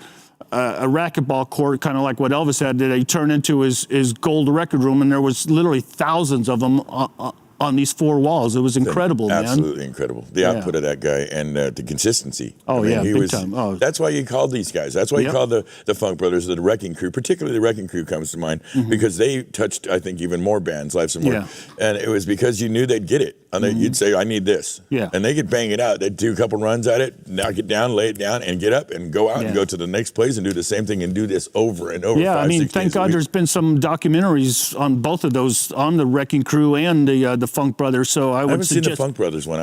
a racquetball court, kind of like what Elvis had, that he turned into his gold record room, and there was literally thousands of them on these 4 walls. It was incredible, man. Absolutely incredible. The output of that guy and the consistency. Oh, big time. Oh. That's why you called these guys. That's why you called the Funk Brothers the Wrecking Crew. Particularly the Wrecking Crew comes to mind because they touched, I think, even more bands' lives and more. Yeah. And it was because you knew they'd get it. And you'd say, "I need this." Yeah. And they could bang it out. They'd do a couple runs at it, knock it down, lay it down, and get up and go out and go to the next place and do the same thing and do this over and over. Yeah, 5, I mean, 6 thank days a God week. there's been some documentaries on both of those, on the Wrecking Crew and the Funk Brothers. So I would haven't suggest seen the Funk Brothers one.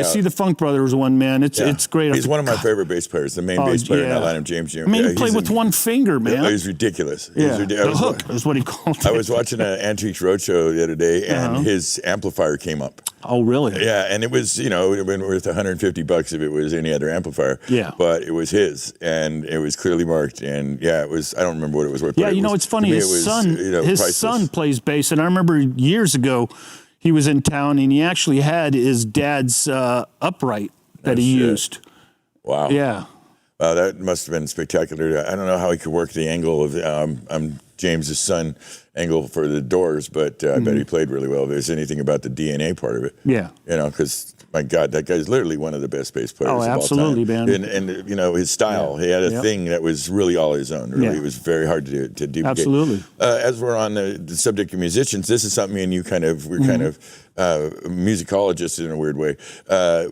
See the Funk Brothers one, man. It's great. He's one of my favorite bass players. The main bass player in that lineup, James Jr. I mean, he played with one finger, man. He's ridiculous. Yeah, the hook is what he called it. I was watching an Antiques Roadshow the other day, and his amplifier came up. Oh, really? Yeah, and it was, it would have been worth $150 if it was any other amplifier. Yeah. But it was his, and it was clearly marked, and it was. I don't remember what it was worth. Yeah, but it's funny. His son plays bass, and I remember years ago, he was in town, and he actually had his dad's upright that he used. Wow. Yeah. Wow, that must have been spectacular. I don't know how he could work the angle of I'm James's son angle for the Doors, but I bet he played really well. If there's anything about the DNA part of it. Yeah. Because my God, that guy's literally one of the best bass players of all time. Absolutely, man. And his style, he had a thing that was really all his own. Really, it was very hard to duplicate. Absolutely. As we're on the subject of musicians, this is something me and you we're kind of musicologists in a weird way.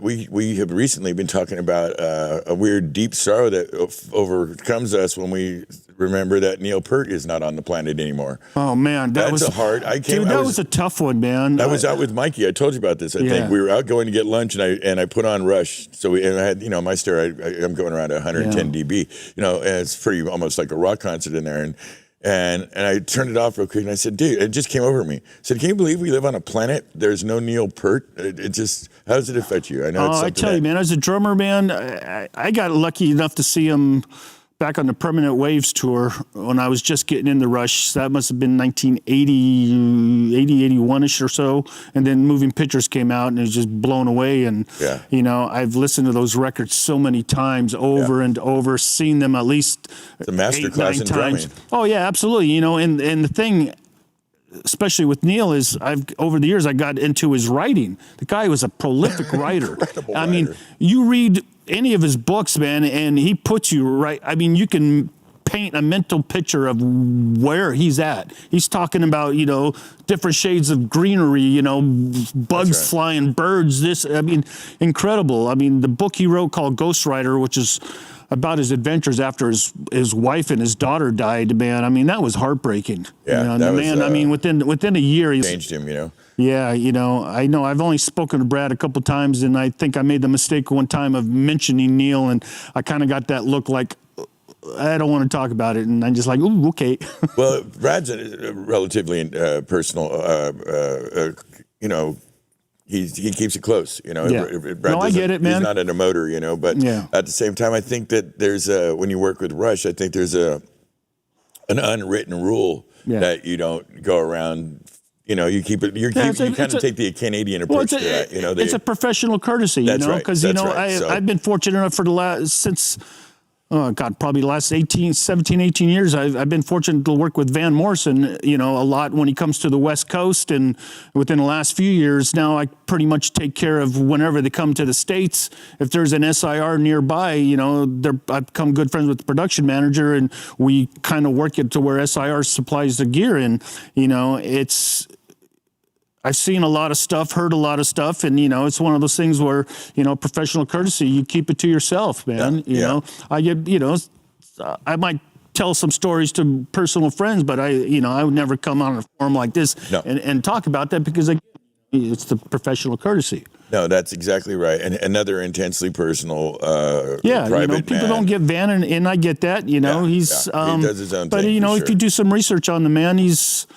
We have recently been talking about a weird deep sorrow that overcomes us when we remember that Neil Peart is not on the planet anymore. Oh man, that was a tough one, man. I was out with Mikey. I told you about this. I think we were out going to get lunch, and I put on Rush. So I had my stereo. I'm going around 110 dB. And it's pretty almost like a rock concert in there. And I turned it off real quick, and I said, dude, it just came over me. I said, can you believe we live on a planet? There's no Neil Peart. It just, how does it affect you? I know. I tell you, man, as a drummer, man, I got lucky enough to see him back on the Permanent Waves tour when I was just getting in the Rush. That must have been 1980, 81-ish or so. And then Moving Pictures came out, and it was just blown away. And, I've listened to those records so many times over and over, seen them at least it's a masterclass in drumming. Oh, yeah, absolutely. And the thing, especially with Neil, is over the years I got into his writing. The guy was a prolific writer. I mean, you read any of his books, man, and he puts you right. I mean, you can paint a mental picture of where he's at. He's talking about, different shades of greenery, bugs flying, birds, incredible. I mean, the book he wrote called Ghostwriter, which is about his adventures after his wife and his daughter died, man. I mean, that was heartbreaking. Yeah, within a year, he changed him, Yeah, I know I've only spoken to Brad a couple of times, and I think I made the mistake one time of mentioning Neil, and I kind of got that look like, I don't want to talk about it, and I'm just like, ooh, okay. Well, Brad's a relatively personal, he keeps it close, Brad I get it, man. He's not an emoter, but at the same time, I think that there's when you work with Rush, I think there's an unwritten rule that you don't go around. You keep it. You kind of take the Canadian approach to that. It's a professional courtesy. Because I've been fortunate enough for probably the last 17, 18 years, I've been fortunate to work with Van Morrison, a lot when he comes to the West Coast. And within the last few years, now I pretty much take care of whenever they come to the States. If there's an SIR nearby, I've become good friends with the production manager, and we kind of work it to where SIR supplies the gear. And, I've seen a lot of stuff, heard a lot of stuff, and it's one of those things where professional courtesy, you keep it to yourself, man. I get I might tell some stories to personal friends, but I would never come on a forum like this and talk about that because it's the professional courtesy. No, that's exactly right. And another intensely personal, people private man. don't get Van, and I get that. He's he does his own but thing. If you do some research on the man, he's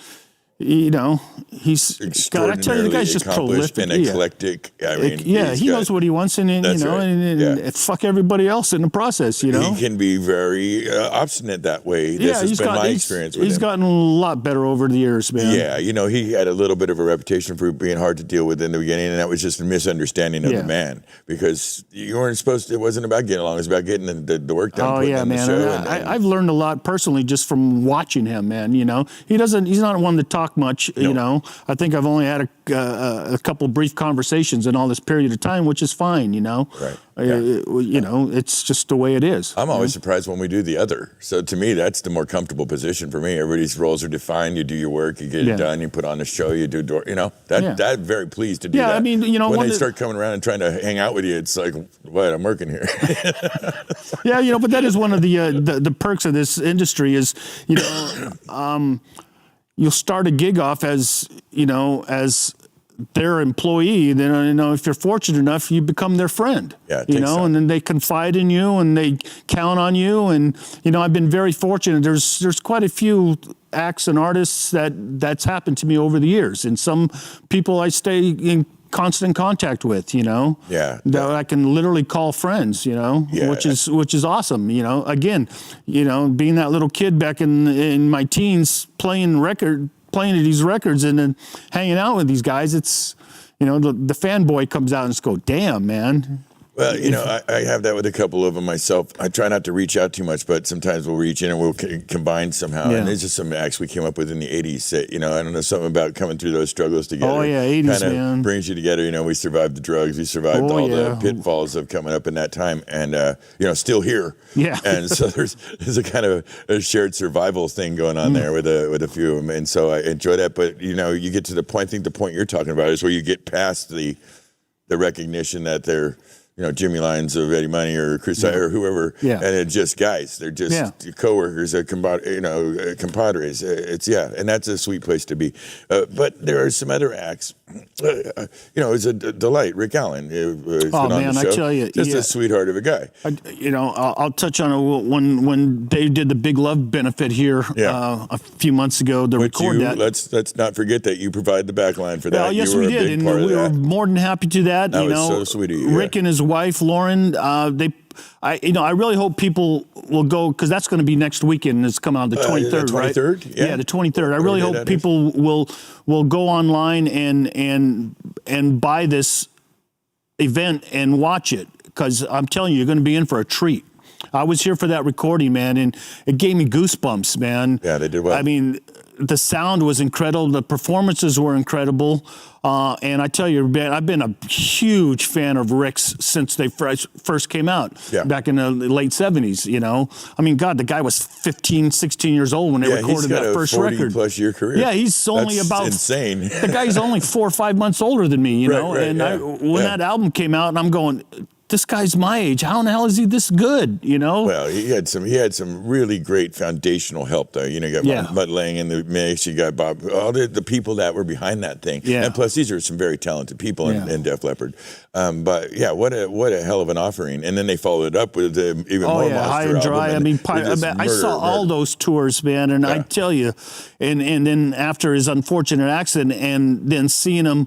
he's God, I tell you, the guy's just prolific and eclectic. I mean, he knows what he wants, and and fuck everybody else in the process. He can be very obstinate that way. This has been my experience with him. He's gotten a lot better over the years, man. Yeah, he had a little bit of a reputation for being hard to deal with in the beginning, and that was just a misunderstanding of the man, because you weren't supposed to. It wasn't about getting along; it was about getting the work done. Oh yeah, man. I've learned a lot personally just from watching him, man. He's not one to talk much. No. I think I've only had a couple brief conversations in all this period of time, which is fine. Right. It's just the way it is. I'm always surprised when we do the other. So to me, that's the more comfortable position for me. Everybody's roles are defined. You do your work, you get it done, you put on a show, you do I'm very pleased to do that. I mean, when they start coming around and trying to hang out with you, it's like, what? I'm working here. But that is one of the perks of this industry is, you'll start a gig off as their employee. Then, if you're fortunate enough, you become their friend. Yeah, and then they confide in you and they count on you. And I've been very fortunate. There's quite a few acts and artists that's happened to me over the years. And some people I stay in constant contact with, you know. Yeah. That I can literally call friends, you know, Yeah. which is awesome, you know. Again, you know, being that little kid back in my teens playing these records and then hanging out with these guys, it's, you know, the fanboy comes out and just go, damn, man. Well, you know, I have that with a couple of them myself. I try not to reach out too much, but sometimes we'll reach in and we'll combine somehow. Yeah. And there's just some acts we came up with in the 80s that, you know, I don't know, something about coming through those struggles together. Oh, yeah, 80s, kind man. of brings you together. You know, we survived the drugs. We survived all the pitfalls of coming up in that time and, you know, still here. Yeah. And so there's a kind of a shared survival thing going on there with a few of them. And so I enjoy that. But, you know, you get to the point, I think the point you're talking about is where you get past the recognition that they're, you know, Jimmy Lyons of Eddie Money or Chris or whoever, and it's just guys. They're just coworkers, compadres. And that's a sweet place to be. But there are some other acts. You know, it's a delight. Rick Allen. Has been on the show. I tell you, just a sweetheart of a guy. You know, I'll touch on it when they did the Big Love benefit here a few months ago. To record that. Let's not forget that you provide the back line for that. Well, yes, we did, and we were more than happy to do that. That you was know, so sweet of you. Rick and his wife Lauren, I really hope people will go because that's going to be next weekend. It's coming on the 23rd, right? 23rd, yeah, the 23rd. I really hope people will go online and buy this event and watch it because I'm telling you, you're going to be in for a treat. I was here for that recording, man, and it gave me goosebumps, man. Yeah, they did well. I mean, the sound was incredible. The performances were incredible. And I tell you, man, I've been a huge fan of Rick's since they first came out back in the late 70s, you know. I mean, God, the guy was 15, 16 years old when they recorded that first record. He's got a 40-plus year career. Yeah, he's only That's insane. The guy's only 4 or 5 months older than me, you know. And when that album came out, and I'm going, this guy's my age. How in the hell is he this good? You know. Well, he had some really great foundational help though. You know, you got Mutt Lange in the mix. You got Bob. All the people that were behind that thing. Yeah. And plus, these are some very talented people in Def Leppard. But yeah, what a hell of an offering. And then they followed it up with even more Monster High and Dry. album. I saw all those tours, man, and I tell you, and then after his unfortunate accident, and then seeing him.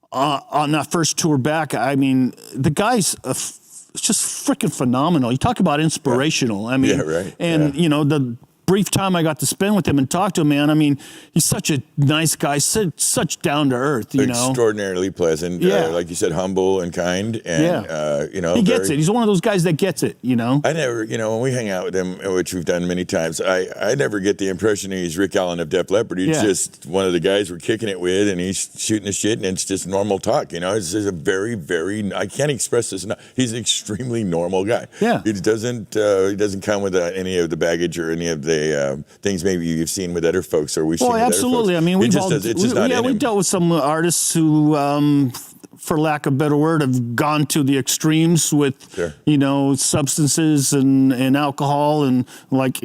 On that first tour back, I mean, the guy's just freaking phenomenal. You talk about inspirational. I mean, you know, the brief time I got to spend with him and talk to him, man, I mean, he's such a nice guy, such down to earth, you know. Extraordinarily pleasant. Like you said, humble and kind. And, you know. He gets it. He's one of those guys that gets it, you know. I never, you know, when we hang out with him, which we've done many times, I never get the impression he's Rick Allen of Def Leppard. He's just one of the guys we're kicking it with, and he's shooting the shit, and it's just normal talk, you know. It's just a very, very, I can't express this enough. He's an extremely normal guy. Yeah. He doesn't come with any of the baggage or any of the things maybe you've seen with other folks or we've seen with absolutely. other folks. I mean, we've dealt with some artists who, for lack of a better word, have gone to the extremes with, you know, substances and alcohol and like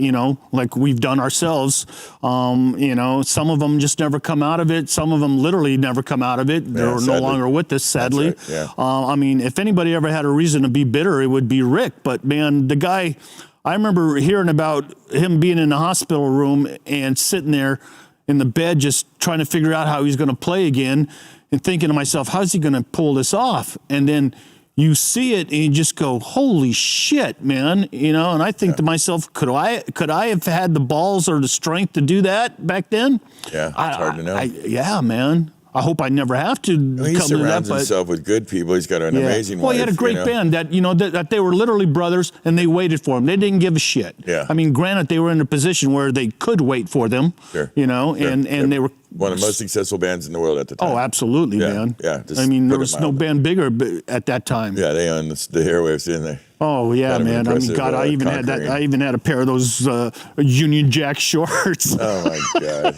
we've done ourselves. You know, some of them just never come out of it. Some of them literally never come out of it. They're no longer with us, sadly. I mean, if anybody ever had a reason to be bitter, it would be Rick. But man, the guy. I remember hearing about him being in the hospital room and sitting there in the bed just trying to figure out how he's going to play again and thinking to myself, how's he going to pull this off? And then you see it and you just go, holy shit, man. You know, and I think to myself, could I have had the balls or the strength to do that back then? Yeah, it's hard to know. Yeah, man. I hope I never have to come to that. He surrounds himself with good people. He's got an amazing wife. Well, he had a great band that, you know, that they were literally brothers and they waited for him. They didn't give a shit. Yeah. I mean, granted, they were in a position where they could wait for them, you know, and they were one of the most successful bands in the world at the time. Oh, absolutely, man. Yeah. I mean, there was no band bigger at that time. Yeah, they owned the airwaves, didn't they? Oh yeah, man! I mean, God, I even had that. I even had a pair of those Union Jack shorts. Oh my God!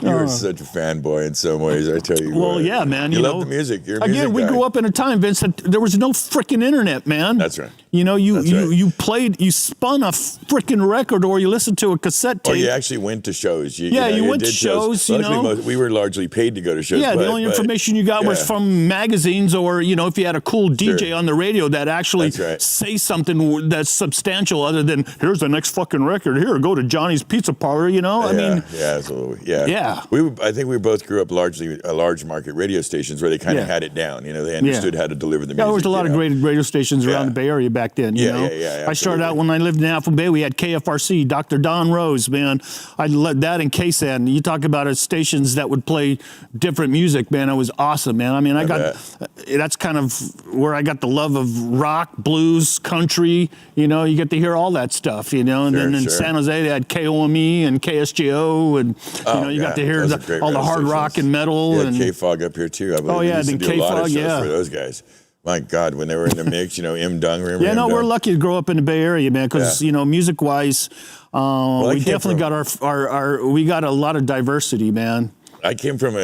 You were such a fanboy in some ways, I tell you. Well, yeah, man. You love the music. You're a again, music we guy. grew up in a time, Vince, that there was no freaking internet, man. That's right. You know, That's right. you spun a freaking record, or you listened to a cassette tape. Or you actually went to shows. You went to did shows. You know, we were largely paid to go to shows. Yeah, the only information you got was from magazines, or if you had a cool DJ on the radio that actually say something that's substantial, other than here's the next fucking record. Here, go to Johnny's Pizza Parlor. I mean, absolutely, yeah. I think we both grew up largely large market radio stations where they kind of had it down. They understood how to deliver the music. Yeah, there was a lot of great radio stations around the Bay Area back then. You know? I started out when I lived in Apple Bay. We had KFRC, Dr. Don Rose, man. I let that in KSAN. You talk about stations that would play different music, man. It was awesome, man. I mean, that's kind of where I got the love of rock, blues, country. You get to hear all that stuff. And then in San Jose they had KOME and KSGO, and you got to hear all the hard rock and metal. And K-Fog up here too. I believe then K-Fog, for those guys. My God, when they were in the mix, M. Dung, remember? Yeah, no, we're lucky to grow up in the Bay Area, man, because music-wise, we definitely got we got a lot of diversity, man. I came from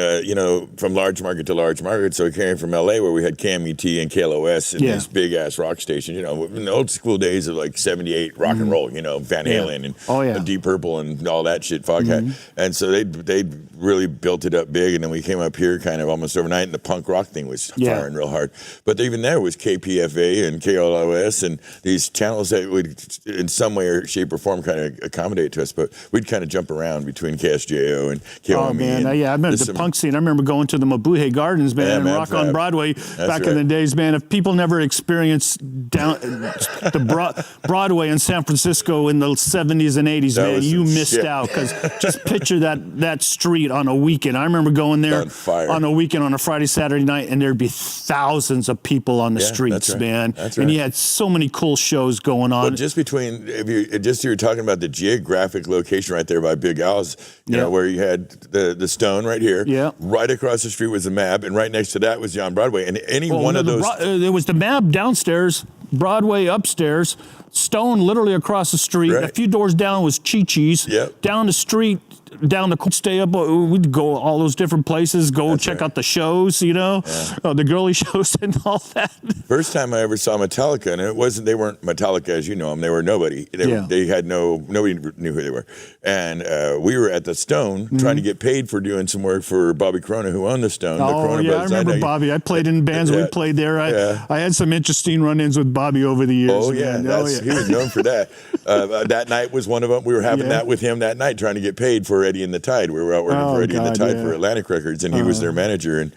from large market to large market, so I came from LA where we had KMET and KLOS and these big ass rock stations. In the old school days of like '78 rock and roll, Van Halen and Deep Purple and all that shit, Foghat. And so they really built it up big, and then we came up here kind of almost overnight, and the punk rock thing was firing real hard. But even there was KPFA and KLOS and these channels that would, in some way or shape or form, kind of accommodate to us. But we'd kind of jump around between KSJO and KOME. Oh man, I remember the punk scene. I remember going to the Mabuhay Gardens, man, and Rock on Broadway back in the days, man. If people never experienced the Broadway in San Francisco in the 70s and 80s, man, you missed out. Because just picture that street on a weekend. I remember going there on a weekend on a Friday, Saturday night, and there'd be thousands of people on the streets, man. And you had so many cool shows going on. Well, just between, you were talking about the geographic location right there by Big Al's, where you had the Stone right here. Yeah. Right across the street was the MAB, and right next to that was on Broadway. And one of those. There was the MAB downstairs, Broadway upstairs, Stone literally across the street. A few doors down was Chi-Chi's. Down the street, down the stay up, we'd go all those different places, check out the shows, the girly shows and all that. First time I ever saw Metallica, and they weren't Metallica as you know them. They were nobody. They had nobody knew who they were. And we were at the Stone trying to get paid for doing some work for Bobby Corona, who owned the Stone. Oh, the I remember Bobby. I played in bands. We played there. I had some interesting run-ins with Bobby over the years. Oh, yeah. He was known for that. That night was one of them. We were having that with him that night, trying to get paid for Eddie and the Tide. We were out working for Eddie and the Tide for Atlantic Records, and he was their manager. And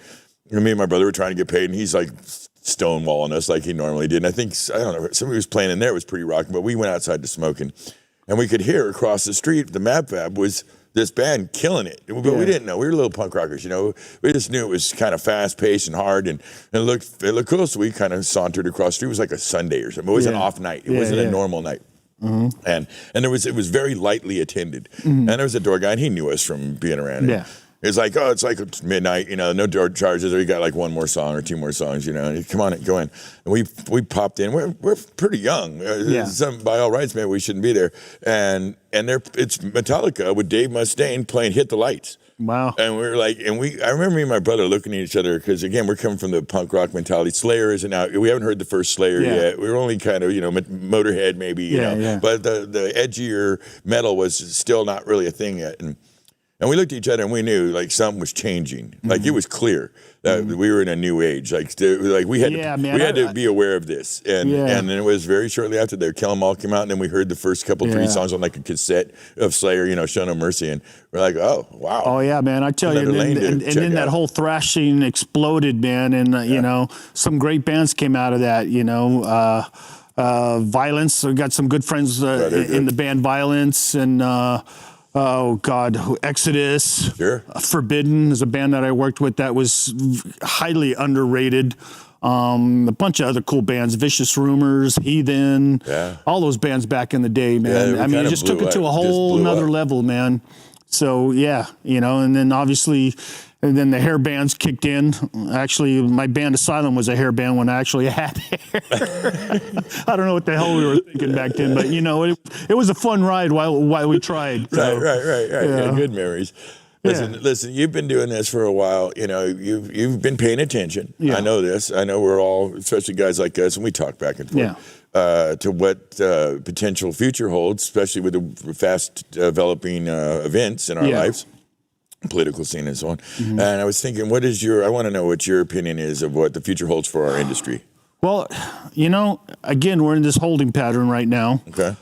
me and my brother were trying to get paid, and he's like stonewalling us like he normally did. And I don't know, somebody was playing in there. It was pretty rocking, but we went outside to smoke, and we could hear across the street, the Mad Fab was this band killing it. But we didn't know. We were little punk rockers, We just knew it was kind of fast-paced and hard, and it looked cool, so we kind of sauntered across the street. It was like a Sunday or something. It was an off night. It wasn't a normal night. And it was very lightly attended. And there was a door guy, and he knew us from being around. It's like, it's midnight, no door charges, or you got like one more song or two more songs, and come on, go in. And we popped in. We're pretty young. By all rights, man, we shouldn't be there. And it's Metallica with Dave Mustaine playing "Hit the Lights." Wow. And we were like, I remember me and my brother looking at each other, because again, we're coming from the punk rock mentality. Slayer isn't out. We haven't heard the first Slayer yet. We were only kind of, Motorhead maybe, but the edgier metal was still not really a thing yet. And we looked at each other and we knew like something was changing. Like it was clear that we were in a new age. Like we had to be aware of this. And then it was very shortly after that, Kill 'Em All came out, and then we heard the first three songs on like a cassette of Slayer, Show No Mercy, and we're like, oh wow. Oh yeah, man! I tell you, and then that whole thrash scene exploded, man. And some great bands came out of that. Violence. I got some good friends in the band Violence, and oh God, Exodus. Sure. Forbidden is a band that I worked with that was highly underrated. A bunch of other cool bands, Vicious Rumors, Heathen, all those bands back in the day, man. I mean, it just took it to a whole nother level, man. So and then obviously, and then the hair bands kicked in. Actually, my band Asylum was a hair band when I actually had hair. I don't know what the hell we were thinking back then, but it was a fun ride while we tried. So, right. Yeah, good memories. Listen, you've been doing this for a while. You've been paying attention. I know this. I know we're all, especially guys like us, and we talk back and forth. to what potential future holds, especially with the fast developing events in our lives, political scene and so on. And I was thinking, I want to know what your opinion is of what the future holds for our industry. Well, again, we're in this holding pattern right now. Okay.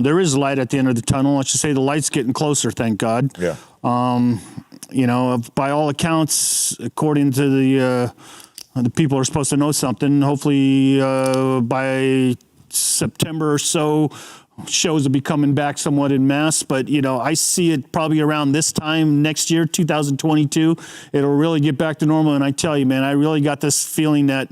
There is light at the end of the tunnel. Let's just say the light's getting closer, thank God. Yeah. By all accounts, according to the people who are supposed to know something, hopefully by September or so, shows will be coming back somewhat in mass. But, I see it probably around this time next year, 2022, it'll really get back to normal. And I tell you, man, I really got this feeling that,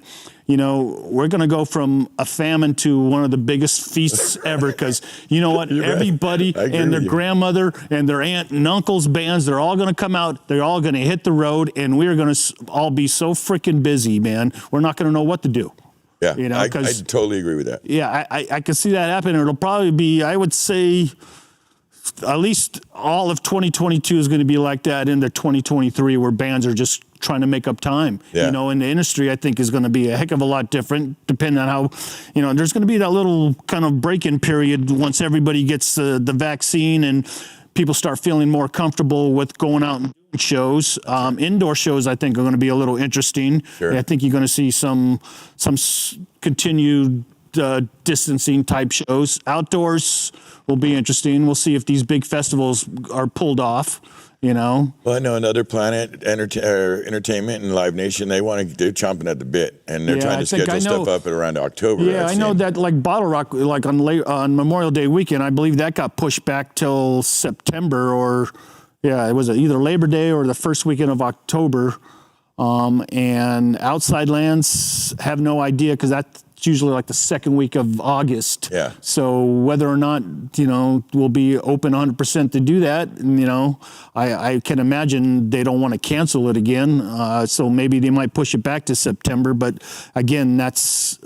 we're going to go from a famine to one of the biggest feasts ever, because you know what? Everybody and their grandmother and their aunt and uncle's bands, they're all going to come out. They're all going to hit the road, and we're going to all be so freaking busy, man. We're not going to know what to do. Yeah, I totally agree with that. Yeah, I can see that happening. It'll probably be, I would say, at least all of 2022 is going to be like that into 2023, where bands are just trying to make up time. Yeah. In the industry, I think is going to be a heck of a lot different, depending on how, there's going to be that little kind of break-in period once everybody gets the vaccine and people start feeling more comfortable with going out and doing shows. Indoor shows, I think, are going to be a little interesting. Sure. I think you're going to see some continued distancing type shows. Outdoors will be interesting. We'll see if these big festivals are pulled off. Well, I know Another Planet Entertainment and Live Nation, they're chomping at the bit, and they're trying to schedule stuff up at around October. Yeah, I know that, like Bottle Rock, like on Memorial Day weekend, I believe that got pushed back till September, or it was either Labor Day or the first weekend of October. And Outside Lands, have no idea, because that's usually like the second week of August. Yeah. So whether or not, we'll be open 100% to do that, I can imagine they don't want to cancel it again. So maybe they might push it back to September. But again, that's,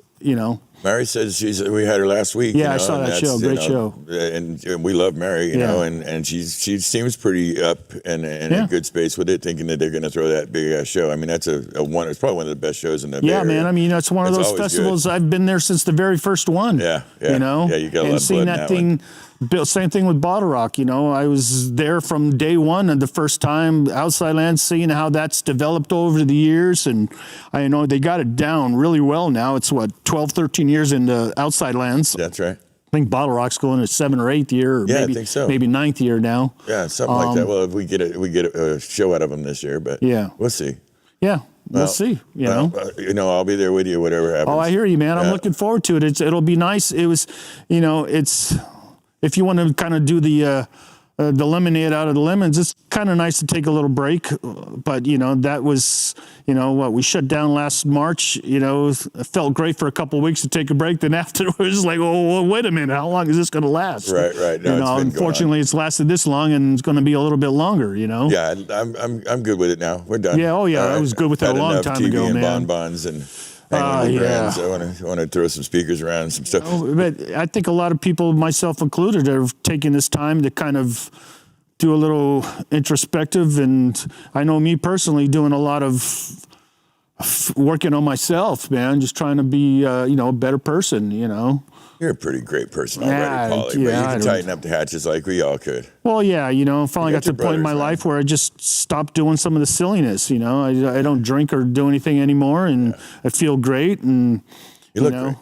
Mary says we had her last week. Yeah, I saw that show. Great show. And we love Mary, you know, and she seems pretty up and in a good space with it, thinking that they're going to throw that big ass show. I mean, that's it's probably one of the best shows in the Bay Area. Man. I mean, it's one of those festivals. Good. I've been there since the very first one. Yeah. You know, you got a lot of seeing blood that in thing. Same thing with Bottle Rock. I was there from day one, and the first time Outside Lands, seeing how that's developed over the years, and I know they got it down really well now. It's 12, 13 years into Outside Lands. That's right. I think Bottle Rock's going to 7th or 8th year, or I think so. Maybe 9th year now. Yeah, something like that. Well, if we get a show out of them this year, but we'll see. Yeah. We'll see. You know, I'll be there with you, whatever happens. Oh, I hear you, man. I'm looking forward to it. It'll be nice. It was, it's. If you want to kind of do the lemonade out of the lemons, it's kind of nice to take a little break. But, that was, we shut down last March. It felt great for a couple of weeks to take a break. Then afterwards, it's like, oh, wait a minute, how long is this going to last? Right. No, unfortunately, it's lasted this long, and it's going to be a little bit longer, Yeah, I'm good with it now. We're done. Yeah, I was good with it a long time TV ago, and man. bonbons and hanging with friends. I want to throw some speakers around and some stuff. But I think a lot of people, myself included, are taking this time to kind of do a little introspective. And I know me personally doing a lot of working on myself, man, just trying to be, a better person, You're a pretty great person already, Paulie, but you can tighten up the hatches like we all could. Well, finally got to the point in my life where I just stopped doing some of the silliness, I don't drink or do anything anymore, and I feel great, and you look great.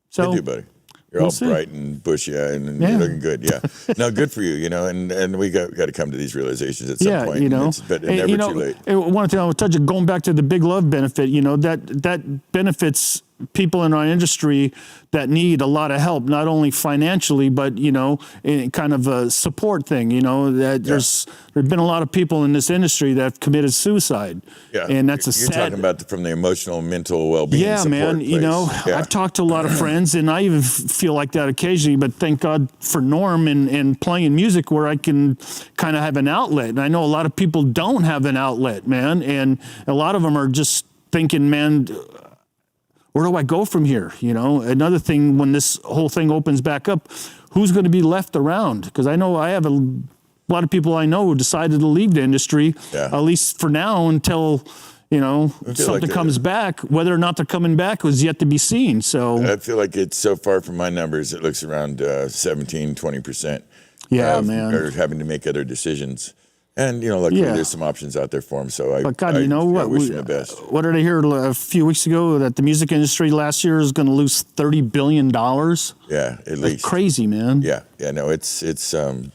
So, you do, buddy. You're all bright and bushy, and you're looking good. Yeah, no, good for you. And we got to come to these realizations at some point. But it's never too late. One thing I would touch on, going back to the Big Love benefit. That benefits people in our industry that need a lot of help, not only financially, but in kind of a support thing. That there's been a lot of people in this industry that have committed suicide. Yeah, and that's you're talking about from the emotional, mental well-being. Yeah, man. Place. I've talked to a lot of friends, and I even feel like that occasionally. But thank God for Norm and playing music, where I can kind of have an outlet. And I know a lot of people don't have an outlet, man, and a lot of them are just thinking, man, where do I go from here? Another thing, when this whole thing opens back up, who's going to be left around? Because I know I have a lot of people I know who decided to leave the industry, at least for now, until, you know, something like comes back. Whether or not they're coming back was yet to be seen. So I feel like it's so far from my numbers, it looks around 17, 20%. Yeah, man. Are having to make other decisions. And, you know, luckily there's some options out there for them. So but God, you know what? I wish them the best. What did I hear a few weeks ago? That the music industry last year is going to lose $30 billion? Yeah, at least. Crazy, man. Yeah, no, it's a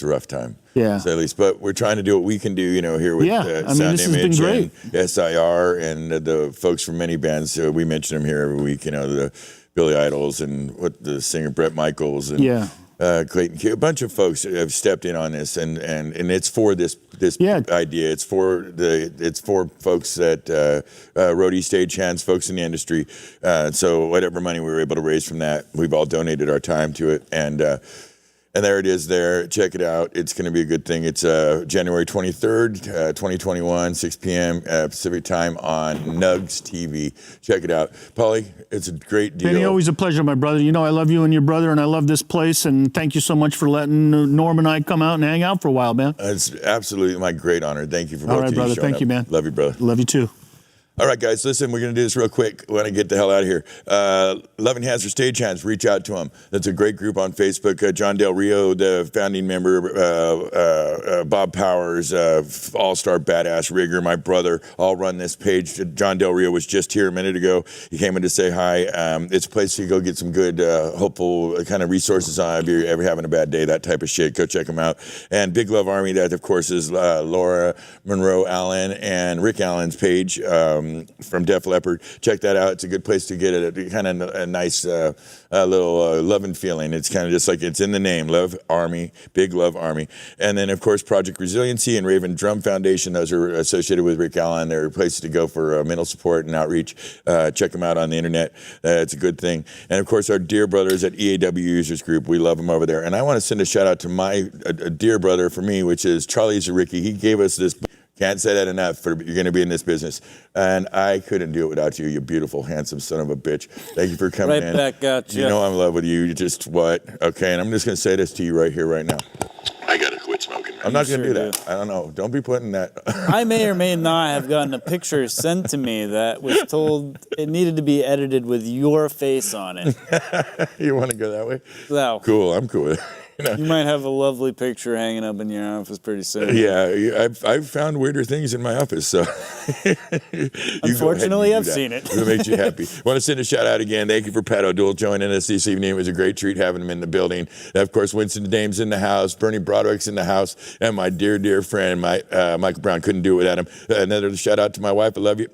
rough time. Yeah. So at least, but we're trying to do what we can do, you know, here with Sound Image and SIR and the folks from many bands. We mention them here every week, you know, the Billy Idols and the singer Bret Michaels and Clayton Q. A bunch of folks have stepped in on this, and it's for this idea. It's for folks that roadie, stagehands, folks in the industry. So whatever money we were able to raise from that, we've all donated our time to it, and there it is there. Check it out. It's going to be a good thing. It's January 23rd, 2021, 6 p.m. Pacific time on Nugs TV. Check it out. Paulie, it's a great deal. Benny, always a pleasure, my brother. You know I love you and your brother, and I love this place, and thank you so much for letting Norm and I come out and hang out for a while, man. It's absolutely my great honor. Thank you for all both right, of you brother. showing Thank up. you, man. Love you, brother. Love you, too. All right, guys, listen, we're going to do this real quick. We want to get the hell out of here. Loving Hands for Stagehands, reach out to them. That's a great group on Facebook. John Del Rio, the founding member, Bob Powers, all-star badass rigger, my brother, all run this page. John Del Rio was just here a minute ago. He came in to say hi. It's a place to go get some good, hopeful kind of resources on if you're ever having a bad day, that type of shit. Go check them out. And Big Love Army, that, of course, is Laura Monroe Allen and Rick Allen's page. From Def Leppard. Check that out. It's a good place to get a kind of a nice little loving feeling. It's kind of just like it's in the name, Love Army, Big Love Army. And then, of course, Project Resiliency and Raven Drum Foundation. Those are associated with Rick Allen. They're places to go for mental support and outreach. Check them out on the internet. It's a good thing. And, of course, our dear brothers at EAW Users Group. We love them over there. And I want to send a shout out to my dear brother for me, which is Charlie Zaricki. He gave us this. Can't say that enough. You're going to be in this business. And I couldn't do it without you, you beautiful, handsome son of a bitch. Thank you for coming in. Right back at you. You know I'm in love with you. You just what? Okay, and I'm just going to say this to you right here, right now. I got to quit smoking. I'm not going to do that. I don't know. Don't be putting that. I may or may not have gotten a picture sent to me that was told it needed to be edited with your face on it. You want to go that way? So, cool. I'm cool with it. You might have a lovely picture hanging up in your office pretty soon. Yeah, I've found weirder things in my office. So, unfortunately, I've seen it. If it makes you happy. Want to send a shout out again. Thank you for Pat O'Doul joining us this evening. It was a great treat having him in the building. And of course, Winston Dame's in the house, Bernie Broderick's in the house, and my dear friend, Michael Brown. Couldn't do it without him. Another shout out to my wife. I love you.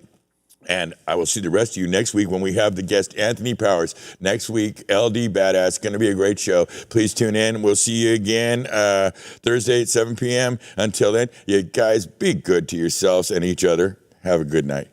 And I will see the rest of you next week when we have the guest Anthony Powers. Next week, LD Badass. Going to be a great show. Please tune in. We'll see you again Thursday at 7 p.m. Until then, you guys be good to yourselves and each other. Have a good night.